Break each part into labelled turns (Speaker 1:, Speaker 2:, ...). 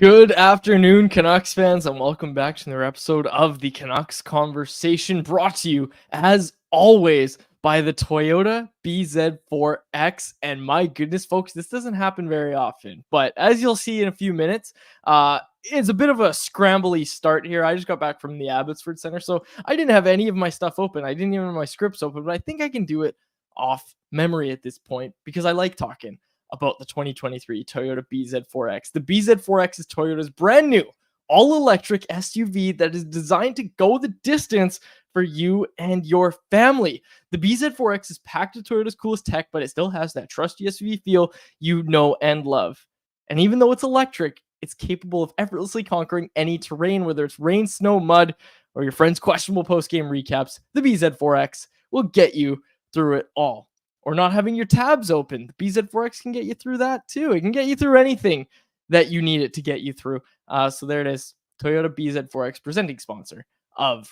Speaker 1: Good afternoon, Canucks fans, and welcome back to another episode of the Canucks Conversation, brought to you, as always, by the Toyota BZ4X. And my goodness, folks, this doesn't happen very often, but as you'll see in a few minutes, it's a bit of a scrambly start here. I just got back from the Abbotsford Center, so I didn't have any of my stuff open. I didn't even have my scripts open, but I think I can do it off memory at this point because I like talking about the 2023 Toyota BZ4X. The BZ4X is Toyota's brand new all-electric SUV that is designed to go the distance for you and your family. The BZ4X is packed with Toyota's coolest tech, but it still has that trusty SUV feel you know and love. And even though it's electric, it's capable of effortlessly conquering any terrain, whether it's rain, snow, mud, or your friend's questionable post-game recaps. The BZ4X will get you through it all. Or not having your tabs open. The BZ4X can get you through that too. It can get you through anything that you need it to get you through. So there it is. Toyota BZ4X, presenting sponsor of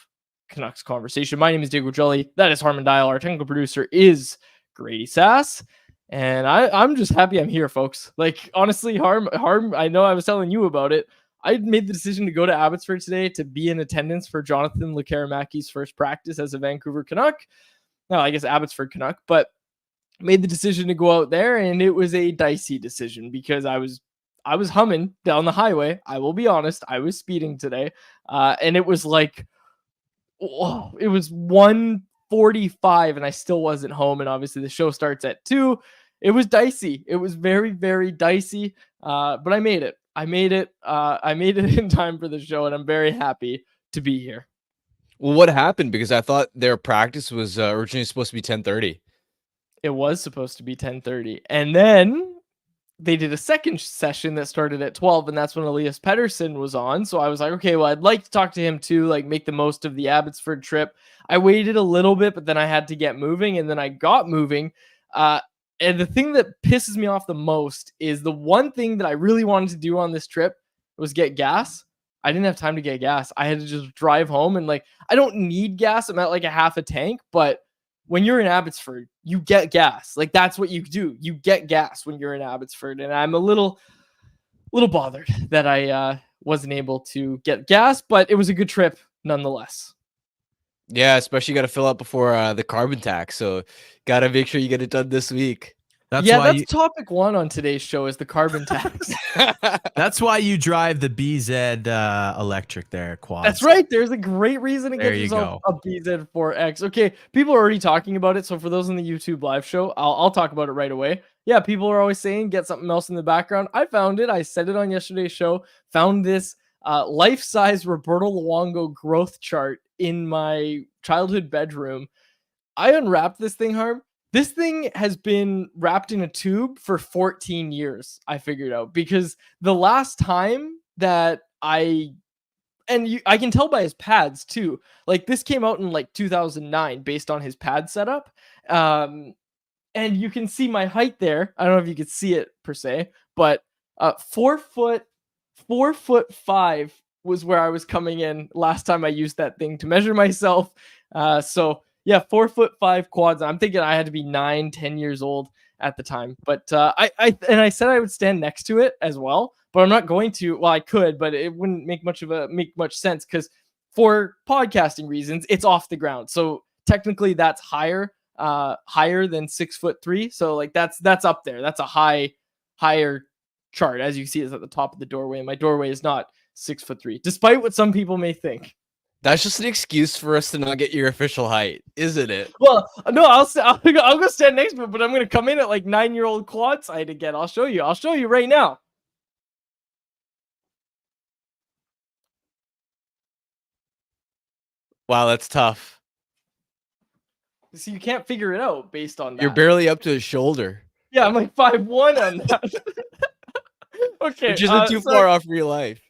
Speaker 1: Canucks Conversation. My name is Diego Jelly. That is Harmon Dial. Our technical producer is Grady Sass. And I'm just happy I'm here, folks. Like, honestly, Harm, I know I was telling you about it. I made the decision to go to Abbotsford today to be in attendance for Jonathan Lekkerimäki's first practice as a Vancouver Canuck. No, I guess Abbotsford Canuck, but made the decision to go out there, and it was a dicey decision because I was humming down the highway. I will be honest, I was speeding today, and it was like, it was 1:45, and I still wasn't home. And obviously, the show starts at 2. It was dicey. It was very, very dicey, but I made it. I made it in time for the show, and I'm very happy to be here.
Speaker 2: Well, what happened? Because I thought their practice was originally supposed to be 10:30.
Speaker 1: It was supposed to be 10:30. And then they did a second session that started at 12, and that's when Jeff Paterson was on. So I was like, okay, well, I'd like to talk to him too, like make the most of the Abbotsford trip. I waited a little bit, but then I had to get moving, and then I got moving. And the thing that pisses me off the most is the one thing that I really wanted to do on this trip was get gas. I didn't have time to get gas. I had to just drive home, and like, I don't need gas. I'm at like a half a tank, but when you're in Abbotsford, you get gas. Like, that's what you do. You get gas when you're in Abbotsford. And I'm a little bothered that I wasn't able to get gas, but it was a good trip nonetheless.
Speaker 2: Yeah, especially got to fill up before the carbon tax. So got to make sure you get it done this week.
Speaker 1: That's topic 1 on today's show is the carbon tax.
Speaker 3: That's why you drive the BZ electric there, Quad.
Speaker 1: That's right. There's a great reason to get yourself a BZ4X. Okay, people are already talking about it. So for those in the YouTube live show, I'll talk about it right away. Yeah, people are always saying get something else in the background. I found it. I said it on yesterday's show. Found this life-size Roberto Luongo growth chart in my childhood bedroom. I unwrapped this thing, Harm. This thing has been wrapped in a tube for 14 years, I figured out, because the last time that I can tell by his pads too, like this came out in like 2009 based on his pad setup. And you can see my height there. I don't know if you could see it per se, but 4'5" was where I was coming in last time I used that thing to measure myself. So yeah, 4'5" quads. I'm thinking I had to be 9-10 years old at the time. But I said I would stand next to it as well, but I'm not going to. Well, I could, but it wouldn't make much sense because for podcasting reasons, it's off the ground. So technically that's higher than 6'3". So like that's up there. That's a higher chart. As you see, is at the top of the doorway. And my doorway is not 6'3", despite what some people may think.
Speaker 2: That's just an excuse for us to not get your official height, isn't it?
Speaker 1: Well, no, I'll go stand next to it, but I'm going to come in at like 9-year-old quad height again. I'll show you right now.
Speaker 2: Wow, that's tough.
Speaker 1: So you can't figure it out based on that.
Speaker 2: You're barely up to his shoulder.
Speaker 1: Yeah, I'm like 5'1" on that. Okay.
Speaker 2: Which isn't too far off real life.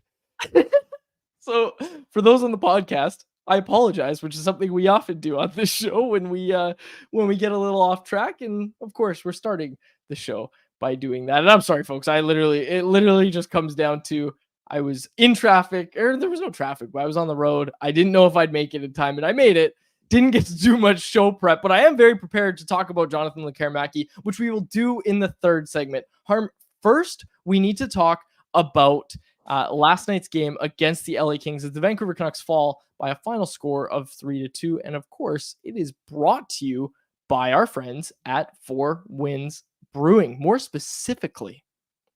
Speaker 1: So for those on the podcast, I apologize, which is something we often do on this show when we get a little off track. And of course, we're starting the show by doing that. And I'm sorry, folks. It literally just comes down to I was in traffic, or there was no traffic, but I was on the road. I didn't know if I'd make it in time, and I made it. Didn't get to do much show prep, but I am very prepared to talk about Jonathan Lekkerimäki, which we will do in the third segment. Harm, first, we need to talk about last night's game against the LA Kings as the Vancouver Canucks fall by a final score of 3-2. And of course, it is brought to you by our friends at 4 Winds Brewing. More specifically,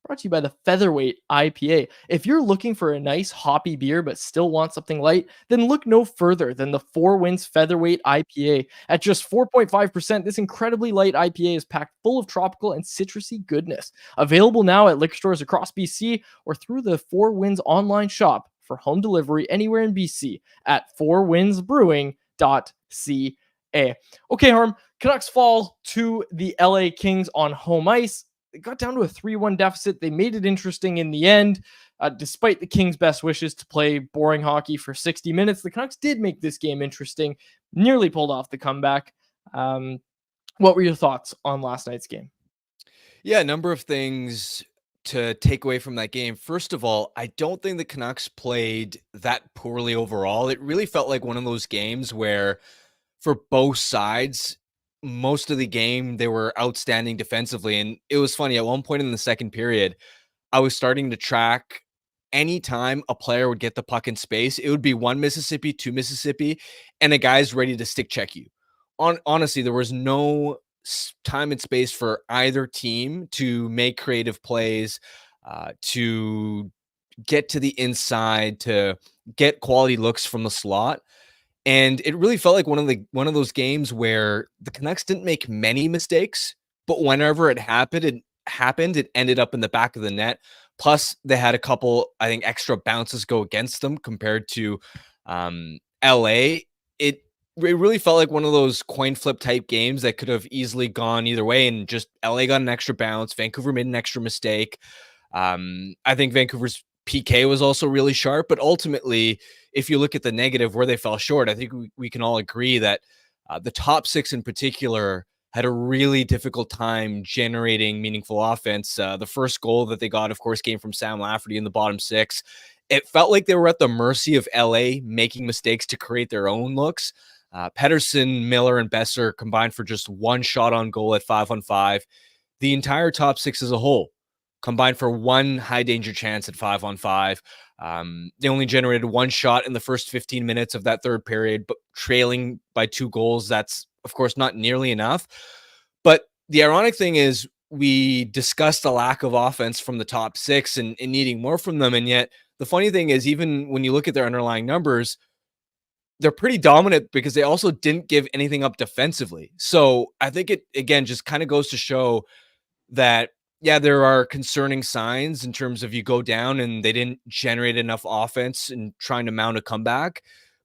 Speaker 1: brought to you by the Featherweight IPA. If you're looking for a nice hoppy beer but still want something light, then look no further than the 4 Winds Featherweight IPA. At just 4.5%, this incredibly light IPA is packed full of tropical and citrusy goodness. Available now at liquor stores across BC or through the 4 Winds online shop for home delivery anywhere in BC at 4windsbrewing.ca. Okay, Harm, Canucks fall to the LA Kings on home ice. It got down to a 3-1 deficit. They made it interesting in the end. Despite the Kings' best wishes to play boring hockey for 60 minutes, the Canucks did make this game interesting, nearly pulled off the comeback. What were your thoughts on last night's game?
Speaker 2: Yeah, a number of things to take away from that game. First of all, I don't think the Canucks played that poorly overall. It really felt like one of those games where, for both sides, most of the game they were outstanding defensively. And it was funny, at one point in the second period, I was starting to track anytime a player would get the puck in space, it would be 1 Mississippi, 2 Mississippi, and a guy's ready to stick check you. Honestly, there was no time and space for either team to make creative plays, to get to the inside, to get quality looks from the slot. And it really felt like one of those games where the Canucks didn't make many mistakes, but whenever it happened, it ended up in the back of the net. Plus, they had a couple, I think, extra bounces go against them compared to LA. It really felt like one of those coin flip type games that could have easily gone either way, and just LA got an extra bounce. Vancouver made an extra mistake. I think Vancouver's PK was also really sharp, but ultimately, if you look at the negative where they fell short, I think we can all agree that the top 6 in particular had a really difficult time generating meaningful offense. The first goal that they got, of course, came from Sam Lafferty in the bottom 6. It felt like they were at the mercy of LA making mistakes to create their own looks. Paterson, Miller, and Besser combined for just 1 shot on goal at 5-on-5. The entire top 6 as a whole combined for 1 high danger chance at 5-on-5. They only generated 1 shot in the first 15 minutes of that third period, but trailing by 2 goals. That's, of course, not nearly enough. But the ironic thing is we discussed the lack of offense from the top 6 and needing more from them. And yet the funny thing is, even when you look at their underlying numbers, they're pretty dominant because they also didn't give anything up defensively. So I think it, again, just kind of goes to show that, yeah, there are concerning signs in terms of you go down and they didn't generate enough offense in trying to mount a comeback,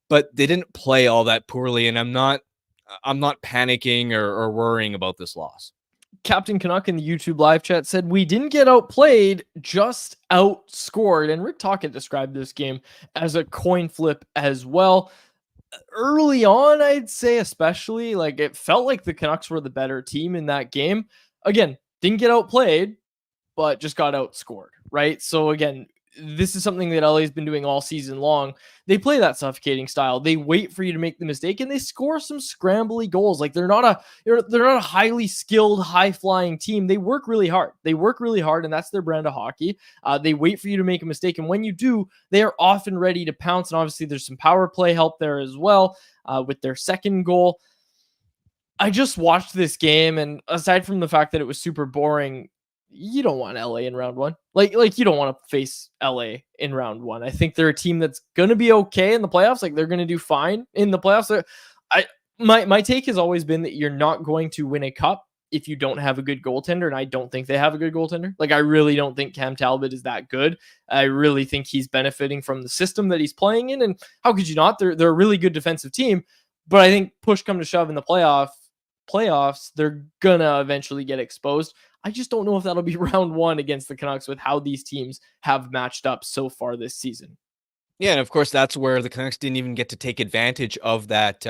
Speaker 2: but they didn't play all that poorly. And I'm not panicking or worrying about this loss.
Speaker 1: Captain Canuck in the YouTube live chat said, "We didn't get outplayed, just outscored." And Rick Tocchet described this game as a coin flip as well. Early on, I'd say especially, like, it felt like the Canucks were the better team in that game. Again, didn't get outplayed, but just got outscored, right? So again, this is something that LA's been doing all season long. They play that suffocating style. They wait for you to make the mistake and they score some scrambly goals. Like they're not a highly skilled, high flying team. They work really hard. And that's their brand of hockey. They wait for you to make a mistake. And when you do, they are often ready to pounce. And obviously there's some power play help there as well with their second goal. I just watched this game, and aside from the fact that it was super boring, you don't want LA in round 1. Like you don't want to face LA in round 1. I think they're a team that's going to be okay in the playoffs. Like they're going to do fine in the playoffs. My take has always been that you're not going to win a cup if you don't have a good goaltender, and I don't think they have a good goaltender. Like I really don't think Cam Talbot is that good. I really think he's benefiting from the system that he's playing in, and how could you not? They're a really good defensive team, but I think push come to shove in the playoffs, they're gonna eventually get exposed. I just don't know if that'll be round 1 against the Canucks with how these teams have matched up so far this season.
Speaker 2: Yeah, and of course that's where the Canucks didn't even get to take advantage of that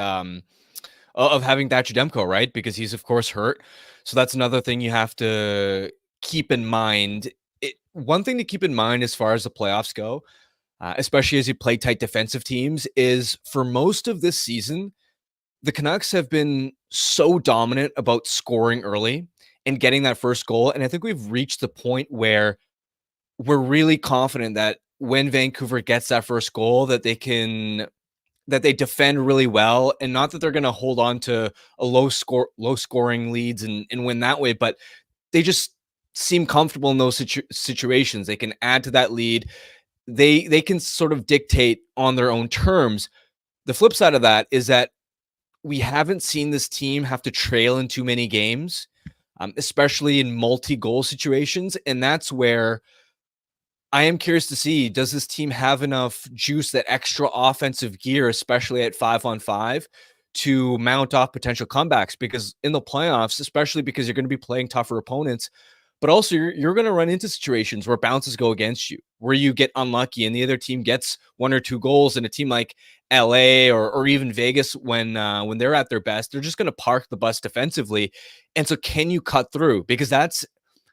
Speaker 2: of having Thatcher Demko, right? Because he's of course hurt. So that's another thing you have to keep in mind. One thing to keep in mind as far as the playoffs go, especially as you play tight defensive teams, is for most of this season, the Canucks have been so dominant about scoring early and getting that first goal. And I think we've reached the point where we're really confident that when Vancouver gets that first goal that they defend really well, and not that they're going to hold on to a low scoring leads and win that way, but they just seem comfortable in those situations. They can add to that lead. They can sort of dictate on their own terms. The flip side of that is that we haven't seen this team have to trail in too many games, especially in multi-goal situations. And that's where I am curious to see, does this team have enough juice, that extra offensive gear, especially at 5-on-5, to mount off potential comebacks? Because in the playoffs, especially because you're going to be playing tougher opponents, but also you're going to run into situations where bounces go against you, where you get unlucky and the other team gets 1 or 2 goals, and a team like LA or even Vegas, when they're at their best, they're just going to park the bus defensively. And so can you cut through? Because that's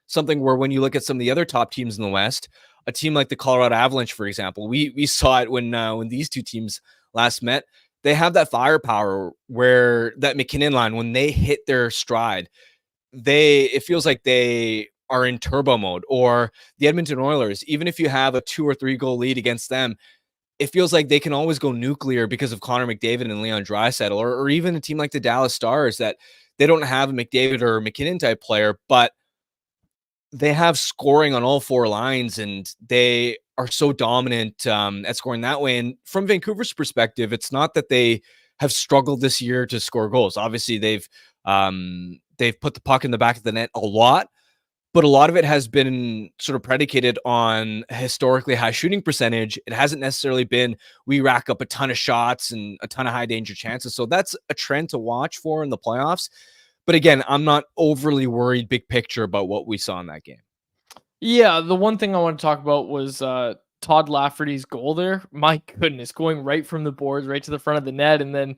Speaker 2: something where when you look at some of the other top teams in the West, a team like the Colorado Avalanche, for example, we saw it when these two teams last met. They have that firepower where that McKinnon line, when they hit their stride, it feels like they are in turbo mode. Or the Edmonton Oilers, even if you have a 2 or 3 goal lead against them, it feels like they can always go nuclear because of Connor McDavid and Leon Draisaitl, or even a team like the Dallas Stars, that they don't have a McDavid or McKinnon type player, but they have scoring on all 4 lines, and they are so dominant at scoring that way. And from Vancouver's perspective, it's not that they have struggled this year to score goals. Obviously, they've put the puck in the back of the net a lot, but a lot of it has been sort of predicated on historically high shooting percentage. It hasn't necessarily been we rack up a ton of shots and a ton of high danger chances. So that's a trend to watch for in the playoffs. But again, I'm not overly worried big picture about what we saw in that game.
Speaker 1: Yeah, the one thing I want to talk about was Todd Lafferty's goal there. My goodness, going right from the boards right to the front of the net, and then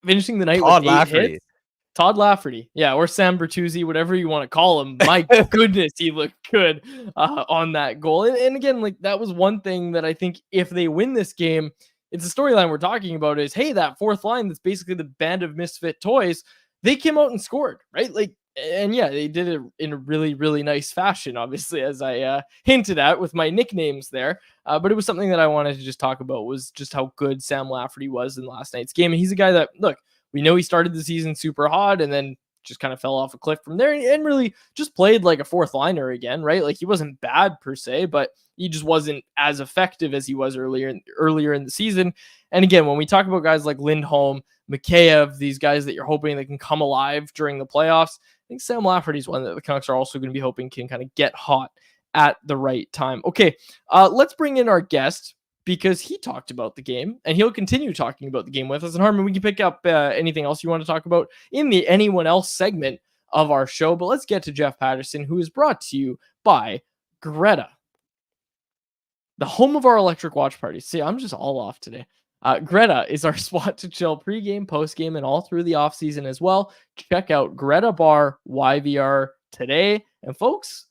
Speaker 1: finishing the night with 8 hits. Todd Lafferty, yeah, or Sam Bertuzzi, whatever you want to call him. My goodness, he looked good on that goal. And again, like, that was one thing that I think if they win this game, it's a storyline we're talking about is, hey, that fourth line that's basically the band of misfit toys, they came out and scored, right? Like, and yeah, they did it in a really, really nice fashion, obviously, as I hinted at with my nicknames there. But it was something that I wanted to just talk about, was just how good Sam Lafferty was in last night's game. And he's a guy that, look, we know he started the season super hot and then just kind of fell off a cliff from there, and really just played like a fourth liner again, right? Like, he wasn't bad per se, but he just wasn't as effective as he was earlier in the season. And again, when we talk about guys like Lindholm, Mikheyev, these guys that you're hoping that can come alive during the playoffs, I think Sam Lafferty's one that the Canucks are also going to be hoping can kind of get hot at the right time. Okay, let's bring in our guest, because he talked about the game and he'll continue talking about the game with us. And Harman, we can pick up anything else you want to talk about in the anyone else segment of our show. But let's get to Jeff Paterson, who is brought to you by Greta, the home of our electric watch parties. See, I'm just all off today. Greta is our spot to chill pregame, postgame, and all through the offseason as well. Check out Greta Bar YVR today. And folks,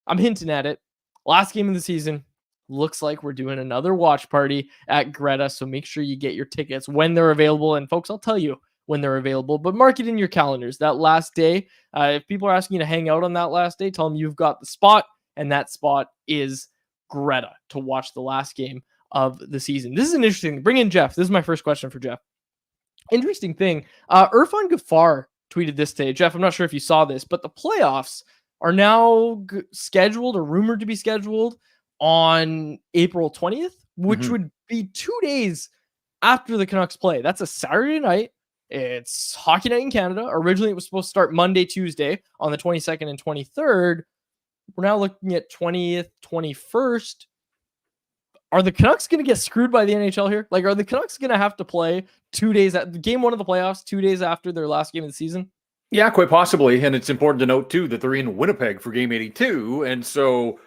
Speaker 1: I'm hinting at it. Last game of the season. Looks like we're doing another watch party at Greta, so make sure you get your tickets when they're available. And folks, I'll tell you when they're available, but mark it in your calendars. That last day, if people are asking you to hang out on that last day, tell them you've got the spot, and that spot is Greta to watch the last game of the season. This is an interesting thing. Bring in Jeff. This is my first question for Jeff. Interesting thing. Irfan Gaffar tweeted this today. Jeff, I'm not sure if you saw this, but the playoffs are now scheduled or rumored to be scheduled on April 20th, which would be 2 days after the Canucks play. That's a Saturday night. It's hockey night in Canada. Originally, it was supposed to start Monday, Tuesday on the 22nd and 23rd. We're now looking at 20th, 21st. Are the Canucks going to get screwed by the NHL here? Like, are the Canucks going to have to play 2 days at game 1 of the playoffs, 2 days after their last game of the season?
Speaker 4: Yeah, quite possibly. And it's important to note, too, that they're in Winnipeg for game 82. And so,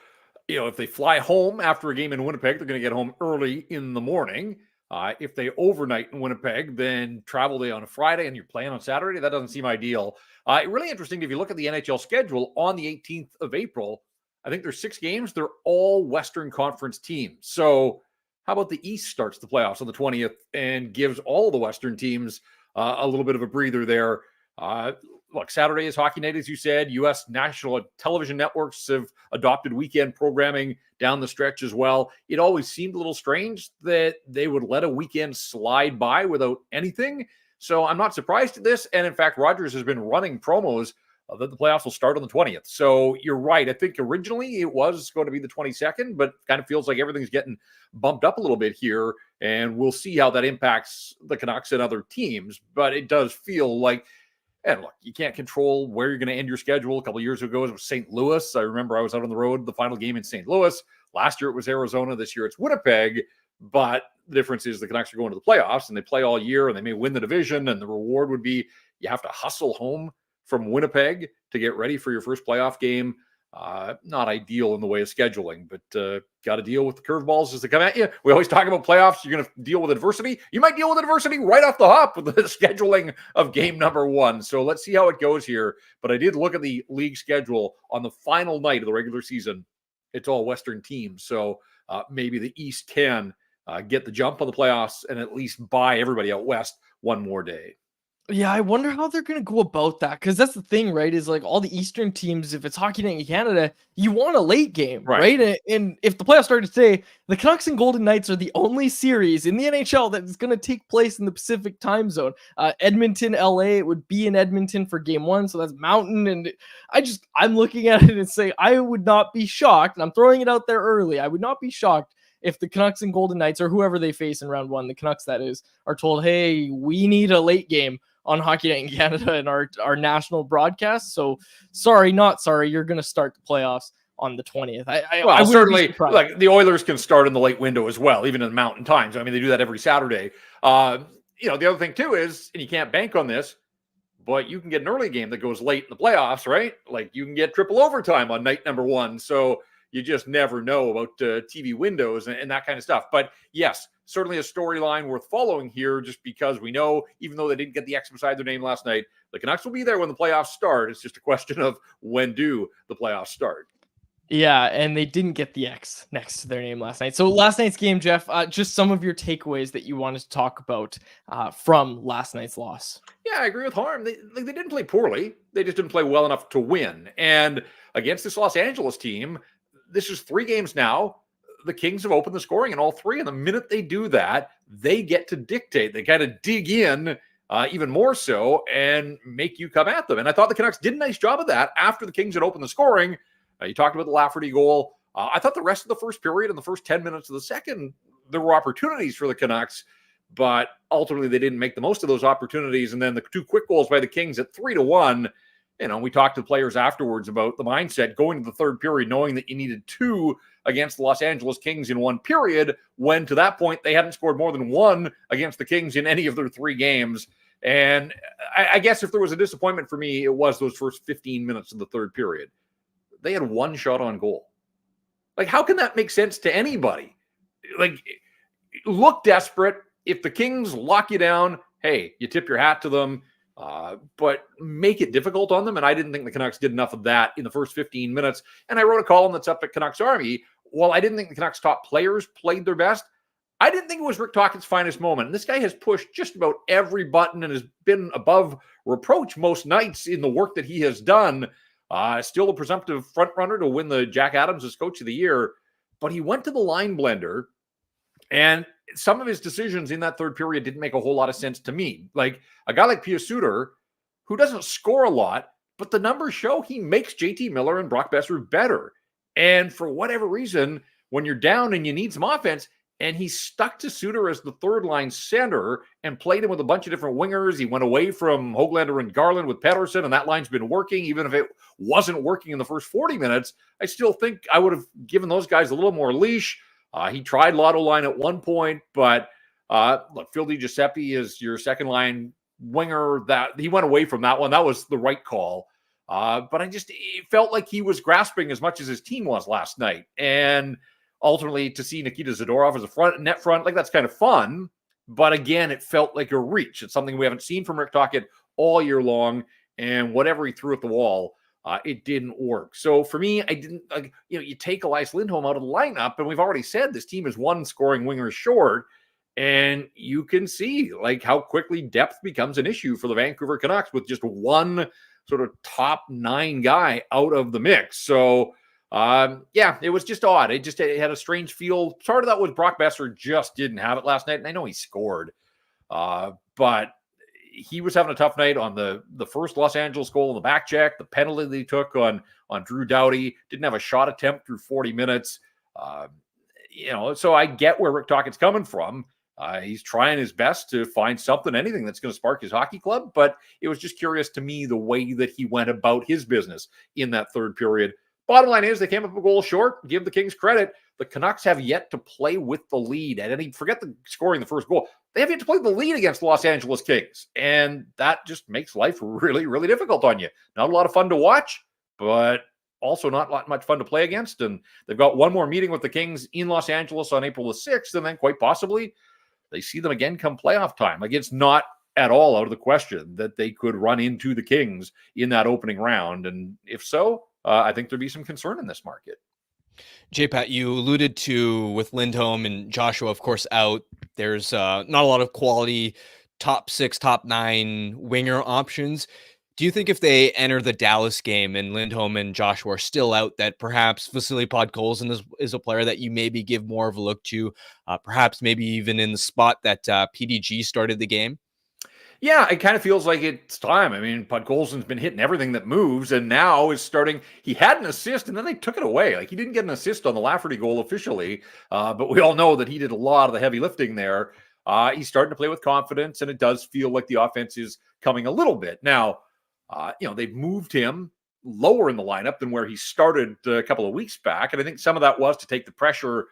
Speaker 4: if they fly home after a game in Winnipeg, they're going to get home early in the morning. If they overnight in Winnipeg, then travel day on a Friday and you're playing on Saturday, that doesn't seem ideal. Really interesting, if you look at the NHL schedule on the 18th of April, I think there's 6 games. They're all Western Conference teams. So how about the East starts the playoffs on the 20th and gives all the Western teams a little bit of a breather there? look, Saturday is hockey night, as you said. U.S. national television networks have adopted weekend programming down the stretch as well. It always seemed a little strange that they would let a weekend slide by without anything. So I'm not surprised at this. And in fact, Rogers has been running promos that the playoffs will start on the 20th. So you're right. I think originally it was going to be the 22nd, but kind of feels like everything's getting bumped up a little bit here. And we'll see how that impacts the Canucks and other teams. But it does feel like, and look, you can't control where you're going to end your schedule. A couple of years ago, it was St. Louis. I remember I was out on the road, the final game in St. Louis. Last year, it was Arizona. This year, it's Winnipeg. But the difference is the Canucks are going to the playoffs, and they play all year, and they may win the division, and the reward would be you have to hustle home from Winnipeg to get ready for your first playoff game. Not ideal in the way of scheduling, but got to deal with the curveballs as they come at you. We always talk about playoffs. You're going to deal with adversity. You might deal with adversity right off the hop with the scheduling of game number 1. So let's see how it goes here. But I did look at the league schedule on the final night of the regular season. It's all Western teams. So maybe the East can get the jump on the playoffs and at least buy everybody out West one more day.
Speaker 1: Yeah, I wonder how they're going to go about that, because that's the thing, right? Is like all the Eastern teams, if it's Hockey Night in Canada, you want a late game, right? And if the playoffs started today, the Canucks and Golden Knights are the only series in the NHL that is going to take place in the Pacific time zone. Edmonton, LA, it would be in Edmonton for game 1, so that's Mountain. And I'm looking at it and saying I would not be shocked, and I'm throwing it out there early, I would not be shocked if the Canucks and Golden Knights, or whoever they face in round 1, the Canucks that is, are told, hey, we need a late game on Hockey Night in Canada and our national broadcast. So sorry, not sorry, you're going to start the playoffs on the 20th. I
Speaker 4: certainly, like the Oilers can start in the late window as well, even in Mountain Times. I mean, they do that every Saturday. The other thing too is, and you can't bank on this, but you can get an early game that goes late in the playoffs, right? Like you can get triple overtime on night number 1. So you just never know about TV windows and that kind of stuff. But yes, certainly a storyline worth following here, just because we know, even though they didn't get the X beside their name last night, the Canucks will be there when the playoffs start. It's just a question of when do the playoffs start.
Speaker 1: Yeah, and they didn't get the X next to their name last night. So last night's game, Jeff, just some of your takeaways that you wanted to talk about from last night's loss.
Speaker 4: Yeah, I agree with Harm. They didn't play poorly. They just didn't play well enough to win. And against this Los Angeles team, this is 3 games now. The Kings have opened the scoring in all 3. And the minute they do that, they get to dictate. They kind of dig in even more so and make you come at them. And I thought the Canucks did a nice job of that after the Kings had opened the scoring. You talked about the Lafferty goal. I thought the rest of the first period and the first 10 minutes of the second, there were opportunities for the Canucks, but ultimately they didn't make the most of those opportunities. And then the 2 quick goals by the Kings at 3-1. We talked to the players afterwards about the mindset going to the third period, knowing that you needed 2 against the Los Angeles Kings in 1 period, when to that point they hadn't scored more than 1 against the Kings in any of their 3 games. And I guess if there was a disappointment for me, it was those first 15 minutes of the third period. They had 1 shot on goal. Like, how can that make sense to anybody? Like, look desperate. If the Kings lock you down, hey, you tip your hat to them. But make it difficult on them. And I didn't think the Canucks did enough of that in the first 15 minutes. And I wrote a column that's up at Canucks Army. While I didn't think the Canucks top players played their best, I didn't think it was Rick Tocchet's finest moment. And this guy has pushed just about every button and has been above reproach most nights in the work that he has done. Still a presumptive front runner to win the Jack Adams as Coach of the Year. But he went to the line blender, and some of his decisions in that third period didn't make a whole lot of sense to me. Like a guy like Pia Suter, who doesn't score a lot, but the numbers show he makes JT Miller and Brock Besser better. And for whatever reason, when you're down and you need some offense, and he stuck to Suter as the third line center and played him with a bunch of different wingers. He went away from Höglander and Garland with Paterson, and that line's been working. Even if it wasn't working in the first 40 minutes, I still think I would have given those guys a little more leash. He tried Lotto line at one point, but look, Phil DiGiuseppe is your second line winger. That he went away from that one. That was the right call. But it felt like he was grasping as much as his team was last night. And ultimately, to see Nikita Zadorov as a net front, like that's kind of fun. But again, it felt like a reach. It's something we haven't seen from Rick Tocchet all year long. And whatever he threw at the wall, it didn't work. So for me, I didn't you take Elias Lindholm out of the lineup, and we've already said this team is 1 scoring winger short. And you can see like how quickly depth becomes an issue for the Vancouver Canucks with just 1 sort of top 9 guy out of the mix. So, it was just odd. It had a strange feel. Part of that was Brock Besser just didn't have it last night, and I know he scored, but he was having a tough night on the first Los Angeles goal in the back check, the penalty that he took on Drew Doughty, didn't have a shot attempt through 40 minutes. So I get where Rick Tocchet's coming from. He's trying his best to find something, anything that's going to spark his hockey club. But it was just curious to me the way that he went about his business in that third period. Bottom line is they came up a goal short. Give the Kings credit. The Canucks have yet to play with the lead. And forget the scoring the first goal. They have yet to play the lead against the Los Angeles Kings. And that just makes life really, really difficult on you. Not a lot of fun to watch, but also not much fun to play against. And they've got one more meeting with the Kings in Los Angeles on April the 6th. And then quite possibly they see them again come playoff time. Like, it's not at all out of the question that they could run into the Kings in that opening round. And if so, I think there'd be some concern in this market.
Speaker 2: J-Pat, you alluded to with Lindholm and Joshua, of course, out. There's not a lot of quality top 6, top 9 winger options. Do you think if they enter the Dallas game and Lindholm and Joshua are still out, that perhaps Vasily Podkolzin is a player that you maybe give more of a look to, perhaps maybe even in the spot that PDG started the game?
Speaker 4: Yeah, it kind of feels like it's time. I mean, Podkolzin's been hitting everything that moves, and now is starting. He had an assist, and then they took it away. Like, he didn't get an assist on the Lafferty goal officially, but we all know that he did a lot of the heavy lifting there. He's starting to play with confidence, and it does feel like the offense is coming a little bit. Now, they've moved him lower in the lineup than where he started a couple of weeks back, and I think some of that was to take the pressure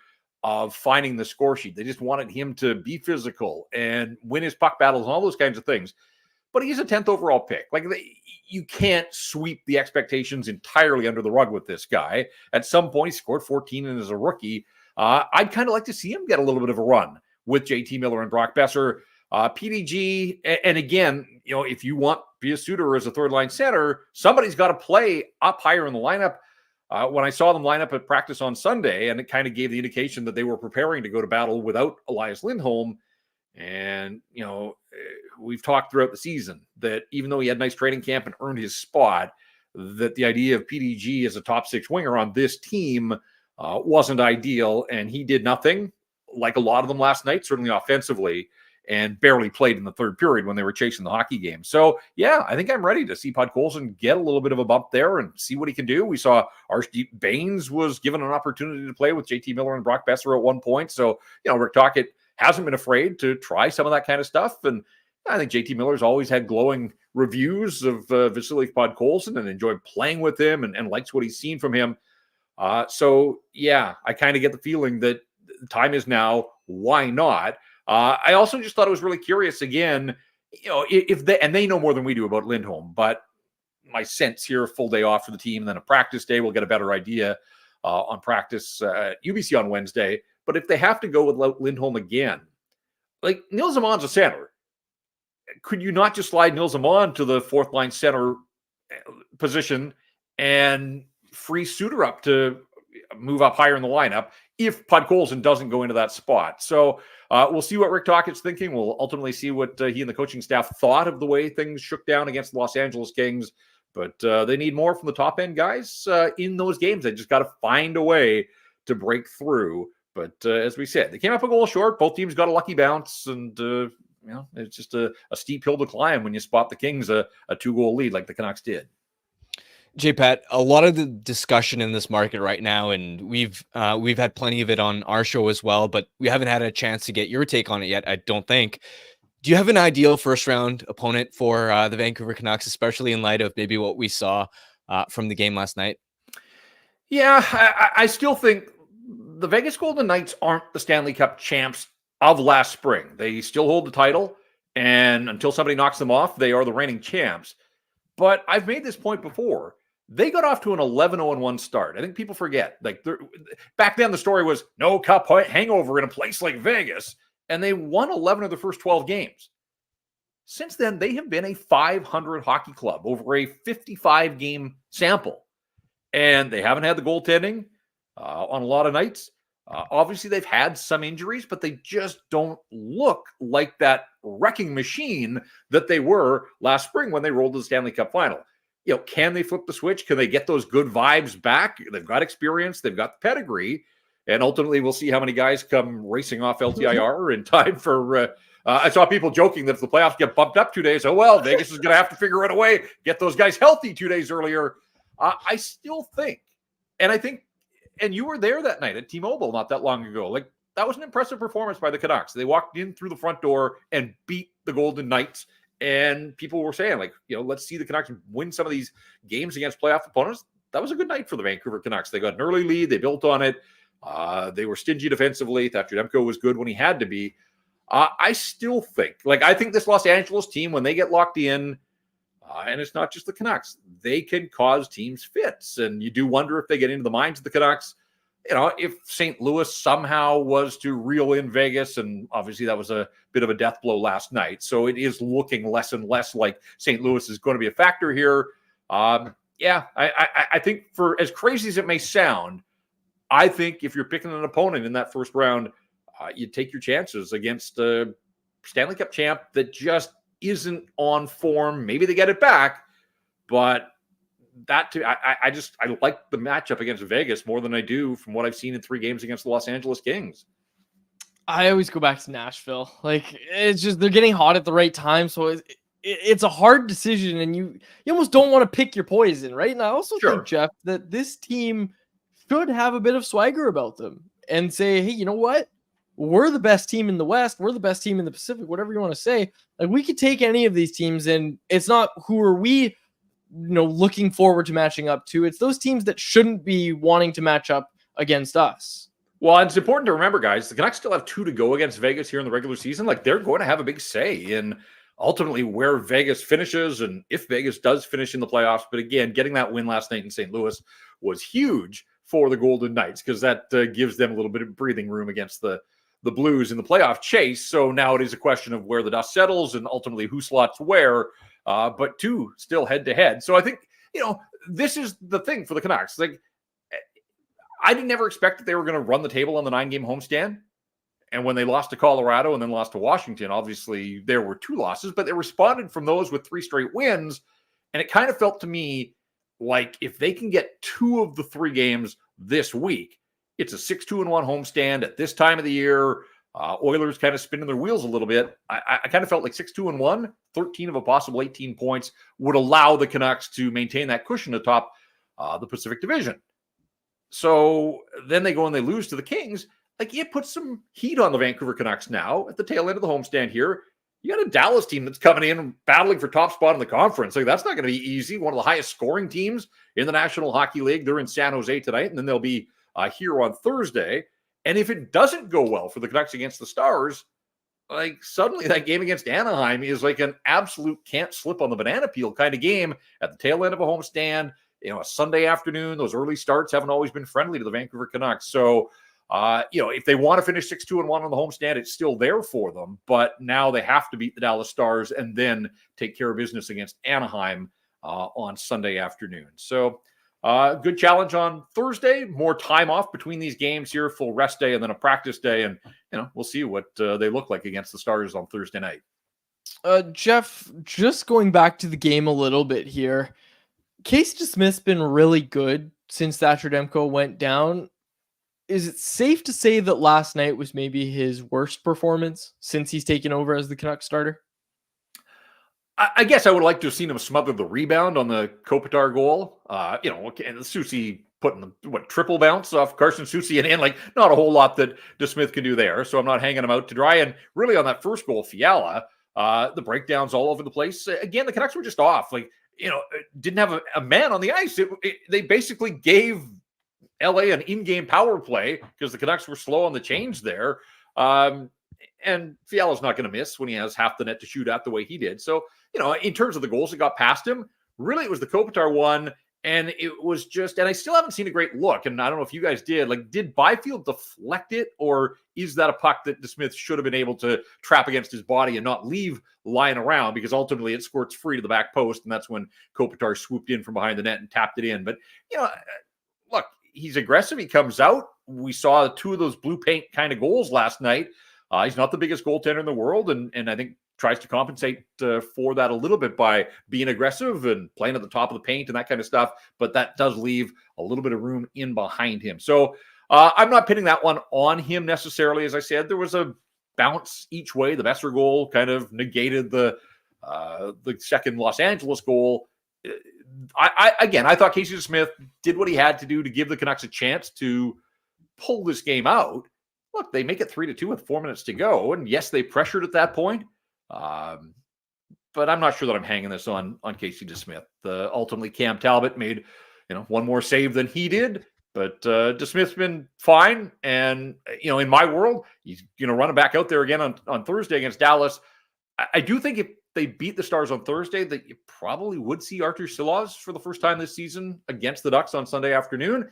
Speaker 4: of finding the score sheet. They just wanted him to be physical and win his puck battles and all those kinds of things. But he's a 10th overall pick. Like, you can't sweep the expectations entirely under the rug with this guy. At some point, he scored 14 and as a rookie. I'd kind of like to see him get a little bit of a run with JT Miller and Brock Besser. PDG, and again, if you want Pius Suter as a third line center, somebody's got to play up higher in the lineup. When I saw them line up at practice on Sunday, and it kind of gave the indication that they were preparing to go to battle without Elias Lindholm. And, we've talked throughout the season that even though he had a nice training camp and earned his spot, that the idea of PDG as a top 6 winger on this team wasn't ideal. And he did nothing, like a lot of them last night, certainly offensively, and barely played in the third period when they were chasing the hockey game. So, yeah, I think I'm ready to see Podkolzin get a little bit of a bump there and see what he can do. We saw Archdeep Baines was given an opportunity to play with JT Miller and Brock Besser at one point. So, Rick Tocchet hasn't been afraid to try some of that kind of stuff. And I think JT Miller's always had glowing reviews of Vasily Podkolzin and enjoyed playing with him and likes what he's seen from him. So, yeah, I kind of get the feeling that the time is now. Why not? I also just thought it was really curious again, if they know more than we do about Lindholm, but my sense here, a full day off for the team, and then a practice day, we'll get a better idea on practice at UBC on Wednesday. But if they have to go with Lindholm again, like, Nils Aman's a center. Could you not just slide Nils Aman to the fourth line center position and free Suter up to move up higher in the lineup if Podkolzin doesn't go into that spot? So we'll see what Rick Tocchet's thinking. We'll ultimately see what he and the coaching staff thought of the way things shook down against the Los Angeles Kings. But they need more from the top end guys in those games. They just got to find a way to break through. But as we said, they came up a goal short. Both teams got a lucky bounce, and it's just a steep hill to climb when you spot the Kings a 2-goal lead like the Canucks did.
Speaker 2: J-Pat, a lot of the discussion in this market right now, and we've had plenty of it on our show as well, but we haven't had a chance to get your take on it yet, I don't think. Do you have an ideal first-round opponent for the Vancouver Canucks, especially in light of maybe what we saw from the game last night?
Speaker 4: Yeah, I still think the Vegas Golden Knights aren't the Stanley Cup champs of last spring. They still hold the title, and until somebody knocks them off, they are the reigning champs. But I've made this point before. They got off to an 11-0-1 start. I think people forget. Like, back then, the story was no cup hangover in a place like Vegas, and they won 11 of the first 12 games. Since then, they have been a 500 hockey club over a 55-game sample, and they haven't had the goaltending on a lot of nights. Obviously, they've had some injuries, but they just don't look like that wrecking machine that they were last spring when they rolled to the Stanley Cup final. can they flip the switch? Can they get those good vibes back? They've got experience. They've got the pedigree. And ultimately, we'll see how many guys come racing off LTIR in time for I saw people joking that if the playoffs get bumped up 2 days, oh, well, Vegas is going to have to figure out a way, get those guys healthy 2 days earlier. I still think, and I think, and you were there that night at T-Mobile not that long ago. Like, that was an impressive performance by the Canucks. They walked in through the front door and beat the Golden Knights. And people were saying, like, let's see the Canucks win some of these games against playoff opponents. That was a good night for the Vancouver Canucks. They got an early lead. They built on it. They were stingy defensively. Thatcher Demko was good when he had to be. I still think, I think this Los Angeles team, when they get locked in, and it's not just the Canucks, they can cause teams fits. And you do wonder if they get into the minds of the Canucks. If St. Louis somehow was to reel in Vegas, and obviously that was a bit of a death blow last night. So it is looking less and less like St. Louis is going to be a factor here. I think, for as crazy as it may sound, I think if you're picking an opponent in that first round, you take your chances against a Stanley Cup champ that just isn't on form. Maybe they get it back, but that too, I like the matchup against Vegas more than I do from what I've seen in 3 games against the Los Angeles Kings.
Speaker 1: I always go back to Nashville. It's just they're getting hot at the right time, so it's a hard decision, and you almost don't want to pick your poison, right? And I also think, Jeff, that this team should have a bit of swagger about them and say, hey, you know what? We're the best team in the West. We're the best team in the Pacific, whatever you want to say. We could take any of these teams, and it's not who are we, looking forward to matching up to. It's those teams that shouldn't be wanting to match up against us.
Speaker 4: Well, it's important to remember, guys, the Canucks still have 2 to go against Vegas here in the regular season. They're going to have a big say in ultimately where Vegas finishes and if Vegas does finish in the playoffs. But again, getting that win last night in St. Louis was huge for the Golden Knights, because that gives them a little bit of breathing room against the Blues in the playoff chase. So now it is a question of where the dust settles and ultimately who slots where, but 2 still head to head. So I think, this is the thing for the Canucks. I didn't ever expect that they were going to run the table on the 9-game homestand. And when they lost to Colorado and then lost to Washington, obviously there were 2 losses, but they responded from those with 3 straight wins. And it kind of felt to me like if they can get 2 of the 3 games this week, it's a 6-2-1 homestand at this time of the year. Oilers kind of spinning their wheels a little bit. I kind of felt like 6-2-1, 13 of a possible 18 points would allow the Canucks to maintain that cushion atop the Pacific Division. So then they go and they lose to the Kings. It puts some heat on the Vancouver Canucks now at the tail end of the homestand here. You got a Dallas team that's coming in and battling for top spot in the conference. That's not going to be easy. One of the highest scoring teams in the National Hockey League. They're in San Jose tonight, and then they'll be here on Thursday. And if it doesn't go well for the Canucks against the Stars, suddenly that game against Anaheim is an absolute can't slip on the banana peel kind of game at the tail end of a homestand. A Sunday afternoon. Those early starts haven't always been friendly to the Vancouver Canucks. So, if they want to finish 6-2-1 on the homestand, it's still there for them. But now they have to beat the Dallas Stars and then take care of business against Anaheim on Sunday afternoon. So, good challenge on Thursday. More time off between these games here, full rest day and then a practice day. And, we'll see what they look like against the Stars on Thursday night.
Speaker 1: Jeff, just going back to the game a little bit here. Casey DeSmith's been really good since Thatcher Demko went down. Is it safe to say that last night was maybe his worst performance since he's taken over as the Canucks starter?
Speaker 4: I guess I would like to have seen him smother the rebound on the Kopitar goal. And Soucy putting the triple bounce off Carson Soucy and in, not a whole lot that DeSmith can do there. So I'm not hanging him out to dry. And really on that first goal, Fiala, the breakdowns all over the place. Again, the Canucks were just off. Didn't have a man on the ice. They basically gave LA an in-game power play because the Canucks were slow on the change there. And Fiala's not going to miss when he has half the net to shoot at the way he did. So, in terms of the goals that got past him, really it was the Kopitar one. And it was just, and I still haven't seen a great look. And I don't know if you guys did. Did Byfield deflect it, or is that a puck that DeSmith should have been able to trap against his body and not leave lying around? Because ultimately it squirts free to the back post, and that's when Kopitar swooped in from behind the net and tapped it in. But, look, he's aggressive. He comes out. We saw 2 of those blue paint kind of goals last night. He's not the biggest goaltender in the world, and I think tries to compensate for that a little bit by being aggressive and playing at the top of the paint and that kind of stuff. But that does leave a little bit of room in behind him. So I'm not pinning that one on him necessarily. As I said, there was a bounce each way. The Besser goal kind of negated the second Los Angeles goal. I thought Casey Smith did what he had to do to give the Canucks a chance to pull this game out. Look, they make it 3-2 with 4 minutes to go. And yes, they pressured at that point. But I'm not sure that I'm hanging this on Casey DeSmith. Ultimately, Cam Talbot made one more save than he did. But DeSmith's been fine. And, in my world, he's going to run it back out there again on Thursday against Dallas. I do think if they beat the Stars on Thursday, that you probably would see Artur Silovs for the first time this season against the Ducks on Sunday afternoon.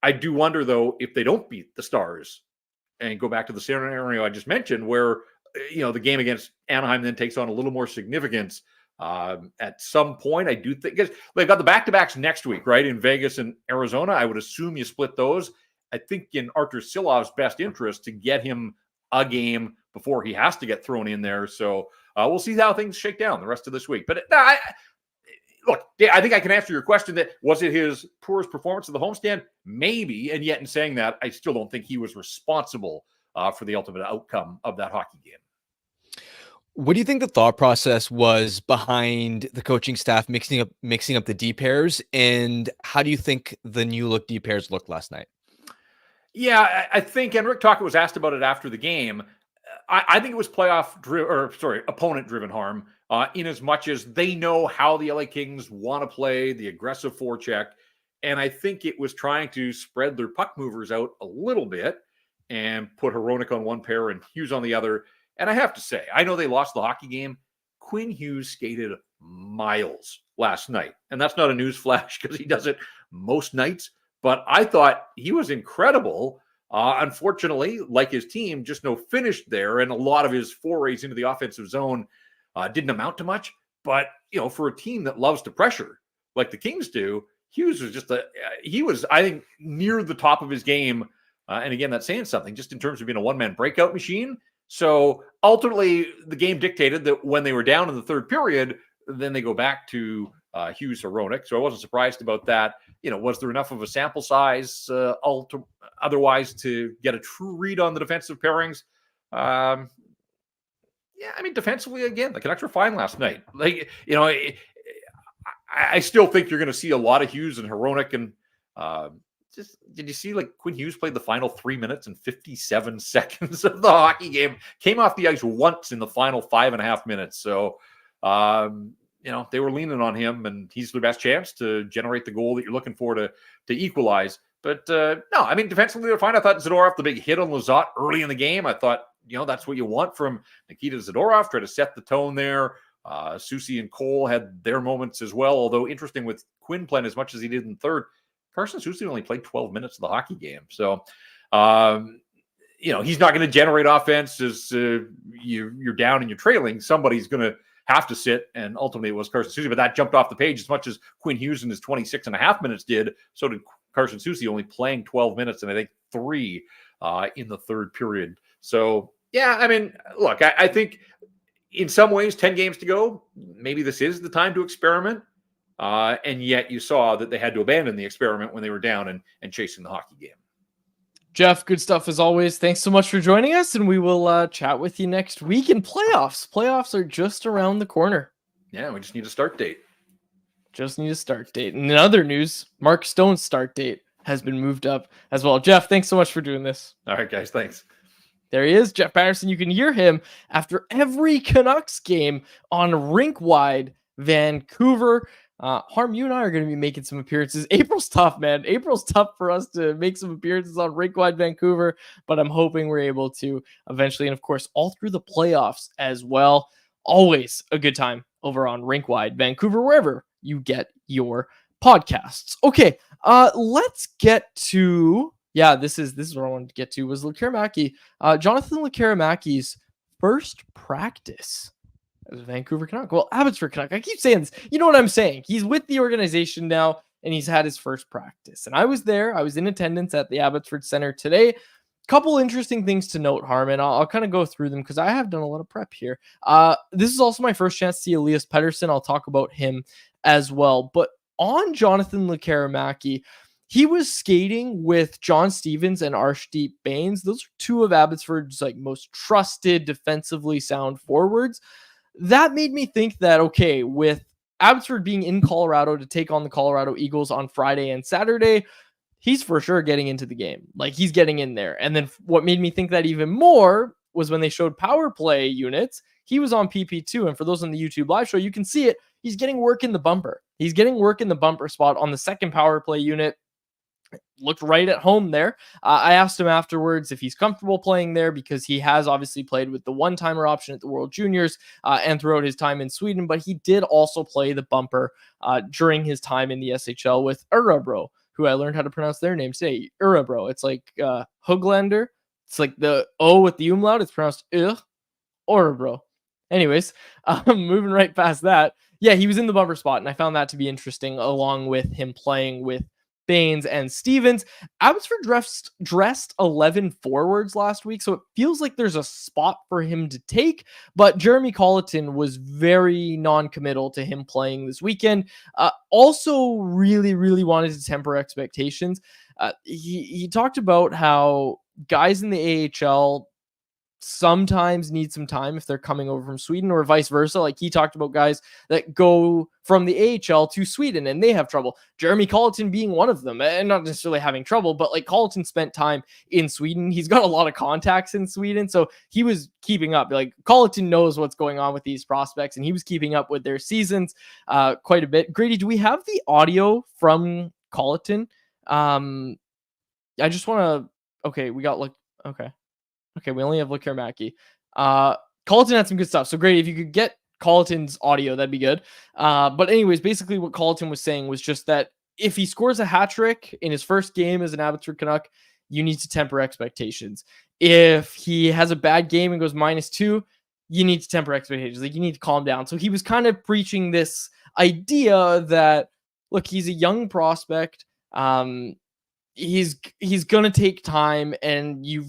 Speaker 4: I do wonder, though, if they don't beat the Stars and go back to the scenario I just mentioned, where, the game against Anaheim then takes on a little more significance at some point. I do think, because they've got the back-to-backs next week, right, in Vegas and Arizona. I would assume you split those. I think in Artur Silovs' best interest to get him a game before he has to get thrown in there. So we'll see how things shake down the rest of this week. But look, I think I can answer your question. That was it his poorest performance of the homestand? Maybe. And yet in saying that, I still don't think he was responsible for the ultimate outcome of that hockey game.
Speaker 2: What do you think the thought process was behind the coaching staff mixing up the D pairs, and how do you think the new look D pairs looked last night?
Speaker 4: Yeah, I think, and Rick Tocchet was asked about it after the game. I think it was opponent-driven harm, in as much as they know how the LA Kings want to play the aggressive forecheck, and I think it was trying to spread their puck movers out a little bit and put Hronek on one pair and Hughes on the other. And I have to say, I know they lost the hockey game. Quinn Hughes skated miles last night, and that's not a news flash because he does it most nights. But I thought he was incredible. Unfortunately, like his team, just no finish there. And a lot of his forays into the offensive zone didn't amount to much. But, for a team that loves to pressure like the Kings do, Hughes was he was, I think, near the top of his game. And again, that's saying something just in terms of being a one-man breakout machine. So ultimately, the game dictated that when they were down in the third period, then they go back to Hughes Hronek. So I wasn't surprised about that. Was there enough of a sample size otherwise to get a true read on the defensive pairings? Defensively, again, the Canucks were fine last night. I still think you're going to see a lot of Hughes and Hronek. And did you see Quinn Hughes played the final 3 minutes and 57 seconds of the hockey game? Came off the ice once in the final 5.5 minutes. So, they were leaning on him, and he's their best chance to generate the goal that you're looking for to equalize. But defensively they're fine. I thought Zadorov, the big hit on Lizotte early in the game, I thought, that's what you want from Nikita Zadorov, try to set the tone there. Soucy and Cole had their moments as well, although interesting with Quinn playing as much as he did in third. Carson Soucy only played 12 minutes of the hockey game. So, he's not going to generate offense as you're down and you're trailing. Somebody's going to have to sit, and ultimately it was Carson Soucy, but that jumped off the page as much as Quinn Hughes in his 26.5 minutes did. So did Carson Soucy, only playing 12 minutes and I think 3 in the third period. So, look, I think in some ways, 10 games to go, maybe this is the time to experiment. And yet you saw that they had to abandon the experiment when they were down and chasing the hockey game.
Speaker 1: Jeff, good stuff as always. Thanks so much for joining us, and we will chat with you next week in playoffs. Playoffs are just around the corner.
Speaker 4: Yeah, we just need a start date.
Speaker 1: And in other news, Mark Stone's start date has been moved up as well. Jeff, thanks so much for doing this.
Speaker 4: All right, guys, thanks.
Speaker 1: There he is, Jeff Paterson. You can hear him after every Canucks game on Rink-Wide Vancouver. Harm, you and I are going to be making some appearances. April's tough, man. April's tough for us to make some appearances on Rink-Wide Vancouver, but I'm hoping we're able to eventually, and of course, all through the playoffs as well. Always a good time over on Rink-Wide Vancouver, wherever you get your podcasts. Okay, let's get to... Yeah, this is what I wanted to get to, was Lekkerimäki. Jonathan Lekkerimäki's first practice as a Vancouver Canuck. Well, Abbotsford Canuck. I keep saying this. You know what I'm saying. He's with the organization now, and he's had his first practice. And I was there. I was in attendance at the Abbotsford Center today. couple interesting things to note, Harmon. I'll kind of go through them because I have done a lot of prep here. This is also my first chance to see Elias Pettersson. I'll talk about him as well. But on Jonathan Lekkerimäki, he was skating with John Stevens and Arshdeep Bains. Those are two of Abbotsford's like most trusted, defensively sound forwards. That made me think that, okay, with Abbotsford being in Colorado to take on the Colorado Eagles on Friday and Saturday, he's for sure getting into the game. Like, he's getting in there. And then what made me think that even more was when they showed power play units, he was on PP2. And for those on the YouTube live show, you can see it. He's getting work in the bumper. He's getting work in the bumper spot on the second power play unit. Looked right at home there. I asked him afterwards if he's comfortable playing there because he has obviously played with the one-timer option at the World Juniors and throughout his time in Sweden, but he did also play the bumper during his time in the SHL with Örebro, who I learned how to pronounce their name today. Örebro. It's like Höglander. It's like the O with the umlaut. It's pronounced Örebro. Anyways, moving right past that. Yeah, he was in the bumper spot, and I found that to be interesting, along with him playing with Bains and Stevens. Abbotsford dressed 11 forwards last week, so it feels like there's a spot for him to take, but Jeremy Colleton was very non-committal to him playing this weekend. Also really, really wanted to temper expectations. He talked about how guys in the AHL sometimes need some time if they're coming over from Sweden or vice versa. Like, he talked about guys that go from the AHL to Sweden and they have trouble. Jeremy Colleton being one of them, and not necessarily having trouble, but like, Colleton spent time in Sweden. He's got a lot of contacts in Sweden, so he was keeping up. Like, Colleton knows what's going on with these prospects, and he was keeping up with their seasons quite a bit. Grady, do we have the audio from Colleton? I just want to. Okay, we got like. Okay, we only have Lekkerimaki. Colleton had some good stuff. So great, if you could get Colleton's audio, that'd be good. But anyways, basically what Colleton was saying was just that if he scores a hat trick in his first game as an Abbotsford Canuck, you need to temper expectations. If he has a bad game and goes -2, you need to temper expectations. Like, you need to calm down. So he was kind of preaching this idea that, look, he's a young prospect. He's going to take time, and you